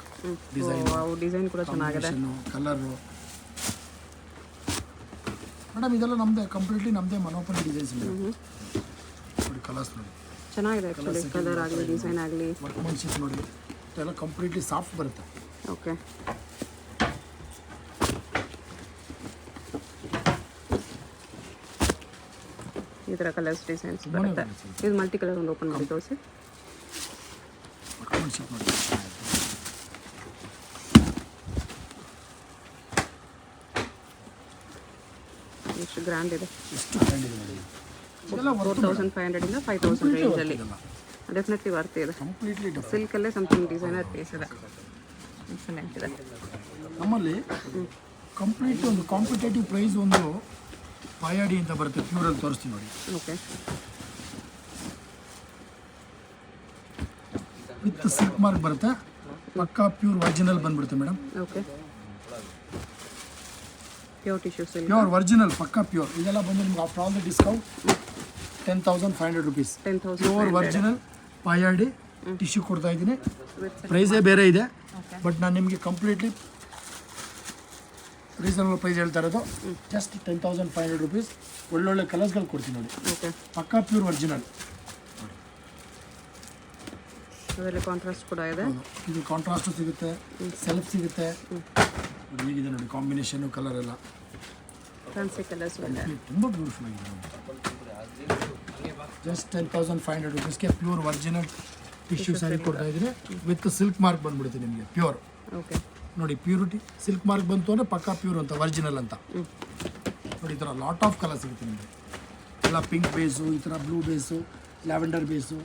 ಡಿಸೈನ್ ಕೂಡ ಚೆನ್ನಾಗಿದೆ, ಕಲರು. ಮೇಡಮ್ ಇದೆಲ್ಲ ನಮ್ಮದೇ, ಕಂಪ್ಲೀಟ್ಲಿ ನಮ್ಮದೇ ಮನೋಪಲಿ ಡಿಸೈನ್ಸ್ ನೋಡಿ. ಕಲರ್ಸ್ ನೋಡಿ ಚೆನ್ನಾಗಿದೆ ಆ್ಯಕ್ಚುಲಿ, ಕಲರ್ ಆಗಲಿ ಡಿಸೈನ್ ಆಗಲಿ, ವರ್ಕ್ಮನ್ಶಿಪ್ ನೋಡಿ, ಎಲ್ಲ ಕಂಪ್ಲೀಟ್ಲಿ ಸಾಫ್ಟ್ ಬರುತ್ತೆ. ಓಕೆ, ಈ ಥರ ಕಲರ್ಸ್ ಡಿಸೈನ್ಸ್ ಬರುತ್ತೆ. ಇದು ಮಲ್ಟಿ ಕಲರ್ ಒಂದು ಓಪನ್ ಮಾಡಿ ತೋರಿಸಿ. ವರ್ಕ್ಮನ್ಶಿಪ್ ನೋಡಿ, ಎಷ್ಟು ಗ್ರ್ಯಾಂಡ್ ಇದೆ, ಎಷ್ಟು ಗ್ರ್ಯಾಂಡ್ ಇದೆ ನೋಡಿ. ಇದೆಲ್ಲ 4,500 ಇಂದ 5,000 ರೇಂಜಲ್ಲಿ ಡೆಫಿನೆಟ್ಲಿ ವರ್ತ್ ಇದೆ. ಕಂಪ್ಲೀಟ್ಲಿ ಸಿಲ್ಕಲ್ಲೇ ಸಮಥಿಂಗ್ ಡಿಸೈನರ್ ಪೀಸ್ ಇದೆ, ಎಕ್ಸಲೆಂಟ್ ಇದೆ. ನಮ್ಮಲ್ಲಿ ಕಂಪ್ಲೀಟ್ ಒಂದು ಕಾಂಪಿಟೇಟಿವ್ ಪ್ರೈಸ್ ಒಂದು ಪಾಯಾಡಿ ಅಂತ ಬರುತ್ತೆ, ಪ್ಯೂರಲ್ಲಿ ತೋರಿಸ್ತೀವಿ ನೋಡಿ. ಓಕೆ, ವಿತ್ ಸಿಲ್ಕ್ ಮಾರ್ಕ್ ಬರುತ್ತೆ, ಪಕ್ಕಾ ಪ್ಯೂರ್ ಒರಿಜಿನಲ್ ಬಂದ್ಬಿಡುತ್ತೆ madam. Okay, pure tissue silk, pure original ಪಕ್ಕಾ ಪ್ಯೂರ್. ಇದೆಲ್ಲ ಬಂದು ನಿಮ್ಗೆ after all the discount 10,500 rupees. 10,000 pure original ಪಾಯಾಡಿ ಟಿಶ್ಯೂ ಕೊಡ್ತಾ ಇದ್ದೀನಿ. ಪ್ರೈಸೇ ಬೇರೆ ಇದೆ, ಬಟ್ ನಾನು ನಿಮಗೆ ಕಂಪ್ಲೀಟ್ಲಿ ರೀಸನಬಲ್ ಪ್ರೈಸ್ ಹೇಳ್ತಾ ಇರೋದು. Just 10,500 rupees. ಒಳ್ಳೊಳ್ಳೆ ಕಲರ್ಸ್ಗಳು ಕೊಡ್ತೀನಿ ನೋಡಿ, ಓಕೆ, ಪಕ್ಕಾ ಪ್ಯೂರ್ ಒರಿಜಿನಲ್. ಅದರಲ್ಲಿ ಕಾಂಟ್ರಾಸ್ಟ್ ಕೂಡ ಇದೆ. ಇದು ಕಾಂಟ್ರಾಸ್ಟು ಸಿಗುತ್ತೆ, ಸೆಲ್ಫ್ ಸಿಗುತ್ತೆ. ಹೇಗಿದೆ ನೋಡಿ ಕಾಂಬಿನೇಷನು, ಕಲರ್ ಎಲ್ಲ ಫ್ಯಾನ್ಸಿ ಕಲರ್ಸ್ ಇದೆ, ತುಂಬ ಬ್ಯೂಟಿಫುಲ್ ಆಗಿದೆ ನೋಡಿ. ಜಸ್ಟ್ 10,500 rupeesಗೆ ಪ್ಯೂರ್ ಒರಿಜಿನಲ್ ಟಿಶ್ಯೂ ಸ್ಯಾರಿ ಕೊಡ್ತಾ ಇದ್ದೀನಿ. ವಿತ್ ಸಿಲ್ಕ್ ಮಾರ್ಕ್ ಬಂದ್ಬಿಡುತ್ತೆ ನಿಮಗೆ ಪ್ಯೂರ್. ಓಕೆ, ನೋಡಿ ಪ್ಯೂರಿಟಿ ಸಿಲ್ಕ್ ಮಾರ್ಕ್ ಬಂತು ಅಂದರೆ ಪಕ್ಕಾ ಪ್ಯೂರ್ ಅಂತ, ಒರಿಜಿನಲ್ ಅಂತ. ನೋಡಿ ಈ ಥರ ಲಾಟ್ ಆಫ್ ಕಲರ್ ಸಿಗುತ್ತೆ ನಿಮಗೆ. ಎಲ್ಲ ಪಿಂಕ್ ಬೇಸು, ಈ ಥರ ಬ್ಲೂ ಬೇಸು, ಲ್ಯಾವೆಂಡರ್ ಬೇಸು,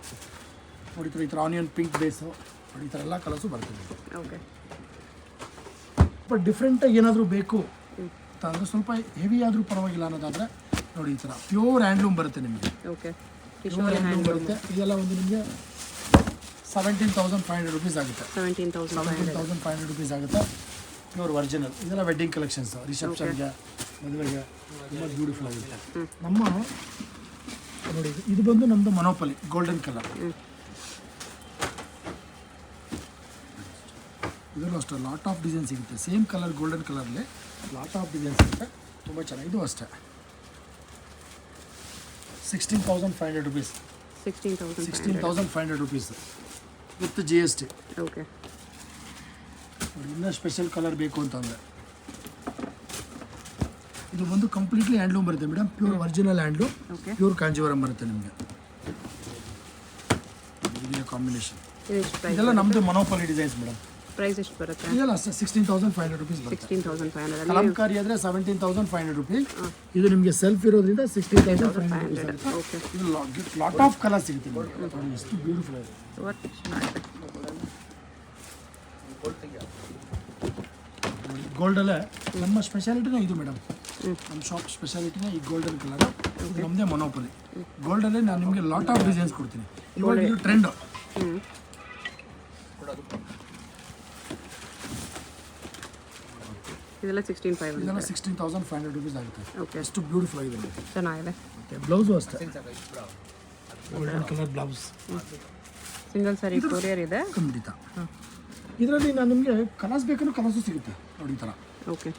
ನೋಡಿ ಈ ಥರ ಆನಿಯನ್ ಪಿಂಕ್ ಬೇಸು, ನೋಡಿ ಈ ಥರ ಎಲ್ಲ ಕಲರ್ಸು ಬರ್ತದೆ. ಓಕೆ, ಬಟ್ ಡಿಫ್ರೆಂಟಾಗಿ ಏನಾದರೂ ಬೇಕು ಅಂತ ಅಂದರೆ ಸ್ವಲ್ಪ ಹೆವಿ ಆದರೂ ಪರವಾಗಿಲ್ಲ ಅನ್ನೋದಾದರೆ ನೋಡಿ ಈ ಥರ ಪ್ಯೂರ್ ಹ್ಯಾಂಡ್ಲೂಮ್ ಬರುತ್ತೆ ನಿಮಗೆ. ಓಕೆ, ಪ್ಯೂರ್ ಹ್ಯಾಂಡ್ಲೂಮ್ ಬರುತ್ತೆ. ಇದೆಲ್ಲ ಒಂದು ನಿಮಗೆ 17,500 rupees ಆಗುತ್ತೆ. 17,500 rupees ಆಗುತ್ತೆ, ಪ್ಯೂರ್ ಒರಿಜಿನಲ್. ಇದೆಲ್ಲ ವೆಡ್ಡಿಂಗ್ ಕಲೆಕ್ಷನ್ಸ್, ರಿಸೆಪ್ಷನ್ಗೆ, ಮದುವೆಗೆ ತುಂಬ ಬ್ಯೂಟಿಫುಲ್ ಆಗುತ್ತೆ. ನಮ್ಮ ನೋಡಿ ಇದು ಬಂದು ನಮ್ಮದು ಮೊನೋಪಲಿ ಗೋಲ್ಡನ್ ಕಲರ್. ಇದರಲ್ಲೂ ಅಷ್ಟೇ ಲಾಟ್ ಆಫ್ ಡಿಸೈನ್ ಸಿಗುತ್ತೆ. ಸೇಮ್ ಕಲರ್ ಗೋಲ್ಡನ್ ಕಲರ್ಲಿ ಲಾಟ್ ಆಫ್ ಡಿಸೈನ್ ಸಿಗುತ್ತೆ, ತುಂಬ ಚೆನ್ನಾಗಿ. ಇದು ಅಷ್ಟೇ 16,500 rupees. 16,500 rupees with GST. Okay, ಇನ್ನೂ ಸ್ಪೆಷಲ್ ಕಲರ್ ಬೇಕು ಅಂತಂದರೆ ಇದು ಬಂದು ಕಂಪ್ಲೀಟ್ಲಿ ಹ್ಯಾಂಡ್ಲೂಮ್ ಬರುತ್ತೆ madam. Pure original handloom, pure Kanjeevaram ಬರುತ್ತೆ ನಿಮಗೆ. ಇದೆಲ್ಲ ಕಾಂಬಿನೇಷನ್. ಇದೆಲ್ಲ ನಮ್ಮದು ಮೊನೋಪಲಿ ಡಿಸೈನ್ಸ್ ಮೇಡಮ್. ಪ್ರೈಸ್ ಎಷ್ಟು ಬರುತ್ತೆ? ಇದೆಲ್ಲ ಅಷ್ಟೇ 16,500 rupees ಬರುತ್ತೆ. 16,500. ಕಲಂಕಾರಿ ಆದರೆ 17,500 rupees. ಇದು ನಿಮಗೆ ಸೆಲ್ಫ್ ಇರೋದ್ರಿಂದ 16,500 rupees ಆಗುತ್ತೆ. ಓಕೆ, ಇದು ಲಾಟ್ ಆಫ್ ಕಲರ್ ಸಿಗುತ್ತೆ ನಿಮಗೆ. ಎಷ್ಟು ಬ್ಯೂಟಿಫುಲ್ ಆಗಿದೆ. ಗೋಲ್ಡಲ್ಲೇ ನಮ್ಮ ಸ್ಪೆಷಾಲಿಟಿನೇ ಇದು ಮೇಡಮ್. ನಮ್ಮ ಶಾಪ್ ಸ್ಪೆಷಾಲಿಟಿನೇ ಈ ಗೋಲ್ಡನ್ ಕಲರ್. ಇದು ನಮ್ಮದೇ ಮೊನೋಪಲಿ. ಗೋಲ್ಡಲ್ಲೇ ನಾನು ನಿಮಗೆ ಲಾಟ್ ಆಫ್ ಡಿಸೈನ್ಸ್ ಕೊಡ್ತೀನಿ. ಇವಾಗ ಇದು ಟ್ರೆಂಡ್. ಇದೆಲ್ಲ 16,500. ಇದೆಲ್ಲ 16,500 rupees ಆಗುತ್ತೆ. ಓಕೆ, ಎಷ್ಟು ಬ್ಯೂಟಿಫುಲ್ ಆಗಿದೆ ನೋಡಿ. ಚೆನ್ನಾಗಿದೆ. ಮತ್ತು ಬ್ಲೌಸು ಅಷ್ಟೇ ಗೋಲ್ಡನ್ ಕಲರ್ ಬ್ಲೌಸ್. ಸಿಂಗಲ್ ಸಾರಿ ಕೊರಿಯರ್ ಇದೆ ಖಂಡಿತ. ಇದರಲ್ಲಿ ನಾನು ನಿಮಗೆ ಕಲರ್ಸ್ ಬೇಕಂದ್ರೆ ಕಲರ್ಸು ಸಿಗುತ್ತೆ ನೋಡಿ ಈ ಥರ. ಓಕೆ,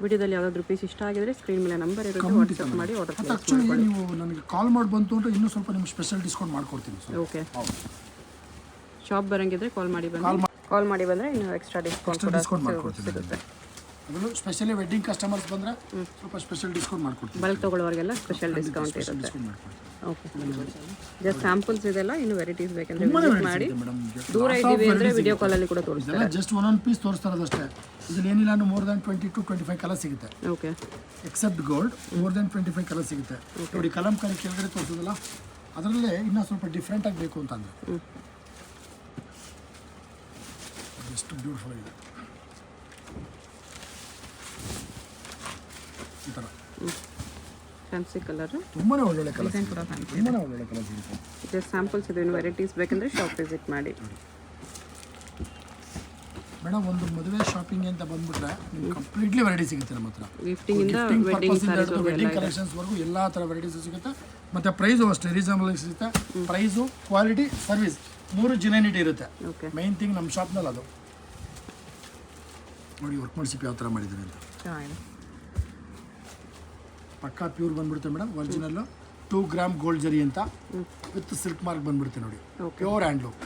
ವಿಡಿಯೋದಲ್ಲಿ ಯಾವ್ದಾದ್ರು ಪೀಸ್ ಇಷ್ಟ ಆಗಿದ್ರೆ ಸ್ಕ್ರೀನ್ ಮೇಲೆ ನಂಬರ್ ಇರುತ್ತೆ, ವಾಟ್ಸಪ್ ಮಾಡಿ ಆರ್ಡರ್ ಮತ್ತು ಆ್ಯಕ್ಚುಲಿ ನೀವು ನನಗೆ ಕಾಲ್ ಮಾಡಿ ಬಂತು ಅಂದರೆ ಇನ್ನೂ ಸ್ವಲ್ಪ ನಿಮ್ಗೆ ಸ್ಪೆಷಲ್ ಡಿಸ್ಕೌಂಟ್ ಮಾಡ್ಕೊಡ್ತೀನಿ ಸರ್. ಓಕೆ, ಶಾಪ್ ಬರಂಗಿದ್ರೆ ಕಾಲ್ ಮಾಡಿ ಬಂದರೆ ಇನ್ನೂ ಎಕ್ಸ್ಟ್ರಾ ಡಿಸ್ಕೌಂಟ್ ಮಾಡ್ಕೊಡ್ತೀನಿ. ಅದರಲ್ಲೂ ಸ್ಪೆಷಲಿ ವೆಡ್ಡಿಂಗ್ ಕಸ್ಟಮರ್ಸ್ ಬಂದರೆ ಸ್ವಲ್ಪ ಸ್ಪೆಷಲ್ ಡಿಸ್ಕೌಂಟ್ ಮಾಡ್ಕೊಡ್ತೀನಿ. ಬಲ್ಕ್ ತೊಗೊಳ್ಳೋರಿಗೆಲ್ಲ ಸ್ಪೆಷಲ್ ಡಿಸ್ಕೌಂಟ್ ಇರುತ್ತೆ. ಓಕೆ, ಜಸ್ಟ್ ಸ್ಯಾಂಪಲ್ಸ್ ಇದೆಲ್ಲ, ಇನ್ನು ವೆರೈಟೀಸ್ ಬೇಕಂದ್ರೆ ವಿಸಿಟ್ ಮಾಡಿ. ದೂರ ಇದ್ದೀವಿ ಅಂದರೆ ವಿಡಿಯೋ ಕಾಲಲ್ಲಿ ಕೂಡ ತೋರಿಸ್ತಾರೆ. ಜಸ್ಟ್ ಒಂದೊಂದು ಪೀಸ್ ತೋರಿಸ್ತಾ ಇರೋದಷ್ಟೇ. ಇದ್ರಲ್ಲಿ ಏನಿಲ್ಲ ಅಂದ್ರೆ ಮೋರ್ ದ್ಯಾನ್ 20 to 25 ಕಲರ್ ಸಿಗುತ್ತೆ. Okay, except gold more than 25 colour ಸಿಗುತ್ತೆ. ನೋಡಿ ಕಲಂಕಾರಿ ಕೆಳಗಡೆ ತೋರಿಸೋದಲ್ಲ, ಅದರಲ್ಲೇ ಇನ್ನೂ ಸ್ವಲ್ಪ ಡಿಫ್ರೆಂಟ್ ಆಗಿ ಬೇಕು ಅಂತಂದರೆ ಎಷ್ಟು ಬ್ಯೂಟಿಫುಲ್ ಆಗಿದೆ ಈ ಥರ. ಫ್ಯಾನ್ಸಿ ಕಲರ್, ತುಂಬಾ ಒಳ್ಳೊಳ್ಳೆ ಕಲರ್, ಡಿಸೈನ್ ಕೂಡ ಫ್ಯಾನ್ಸಿ. ತುಂಬಾ ಒಳ್ಳೊಳ್ಳೆ ಕಲರ್ ಸಿಗುತ್ತೆ. ಜಸ್ಟ್ ಸ್ಯಾಂಪಲ್ಸ್ ಇದೆ, ಇನ್ನು ವೆರೈಟೀಸ್ ಬೇಕಂದ್ರೆ ಶಾಪ್ ವಿಸಿಟ್ ಮಾಡಿ. ಮೇಡಮ್ ಒಂದು ಮದುವೆ ಶಾಪಿಂಗ್ ಅಂತ ಬಂದ್ಬಿಟ್ರೆ ನಿಮ್ಗೆ ಕಂಪ್ಲೀಟ್ಲಿ ವೆರೈಟಿ ಸಿಗುತ್ತೆ ನಮ್ಮ ಹತ್ರ. ಗಿಫ್ಟಿಂಗ್ ಇಂದ ವೆಡ್ಡಿಂಗ್ ಕಲೆಕ್ಷನ್ಸ್ವರೆಗೂ ಎಲ್ಲ ಥರ ವೆರೈಟೀಸು ಸಿಗುತ್ತೆ. ಮತ್ತು ಪ್ರೈಸು ಅಷ್ಟೇ ರೀಸನಬಲ್ ಸಿಗುತ್ತೆ. ಪ್ರೈಸು, ಕ್ವಾಲಿಟಿ, ಸರ್ವಿಸ್ ಮೂರು ಜಿನೈನಿಟಿ ಇರುತ್ತೆ. ಓಕೆ, ಮೈನ್ ಥಿಂಗ್ ನಮ್ಮ ಶಾಪ್ನಲ್ಲಿ ಅದು. ನೋಡಿ ವರ್ಕ್ ಮಾಡಿಸಿಪ್ ಯಾವ ಥರ ಮಾಡಿದ್ದಾರೆ ಅಂತ. ಚೆನ್ನಾಗಿದೆ. ಪಕ್ಕಾ ಪ್ಯೂರ್ ಬಂದ್ಬಿಡುತ್ತೆ ಮೇಡಮ್. ಒರಿಜಿನಲ್ಲು 2 ಗ್ರಾಮ್ ಗೋಲ್ಡ್ ಜರಿ ಅಂತ ವಿತ್ ಸಿಲ್ಕ್ ಮಾರ್ಕ್ ಬಂದ್ಬಿಡುತ್ತೆ ನೋಡಿ. Pure handloom.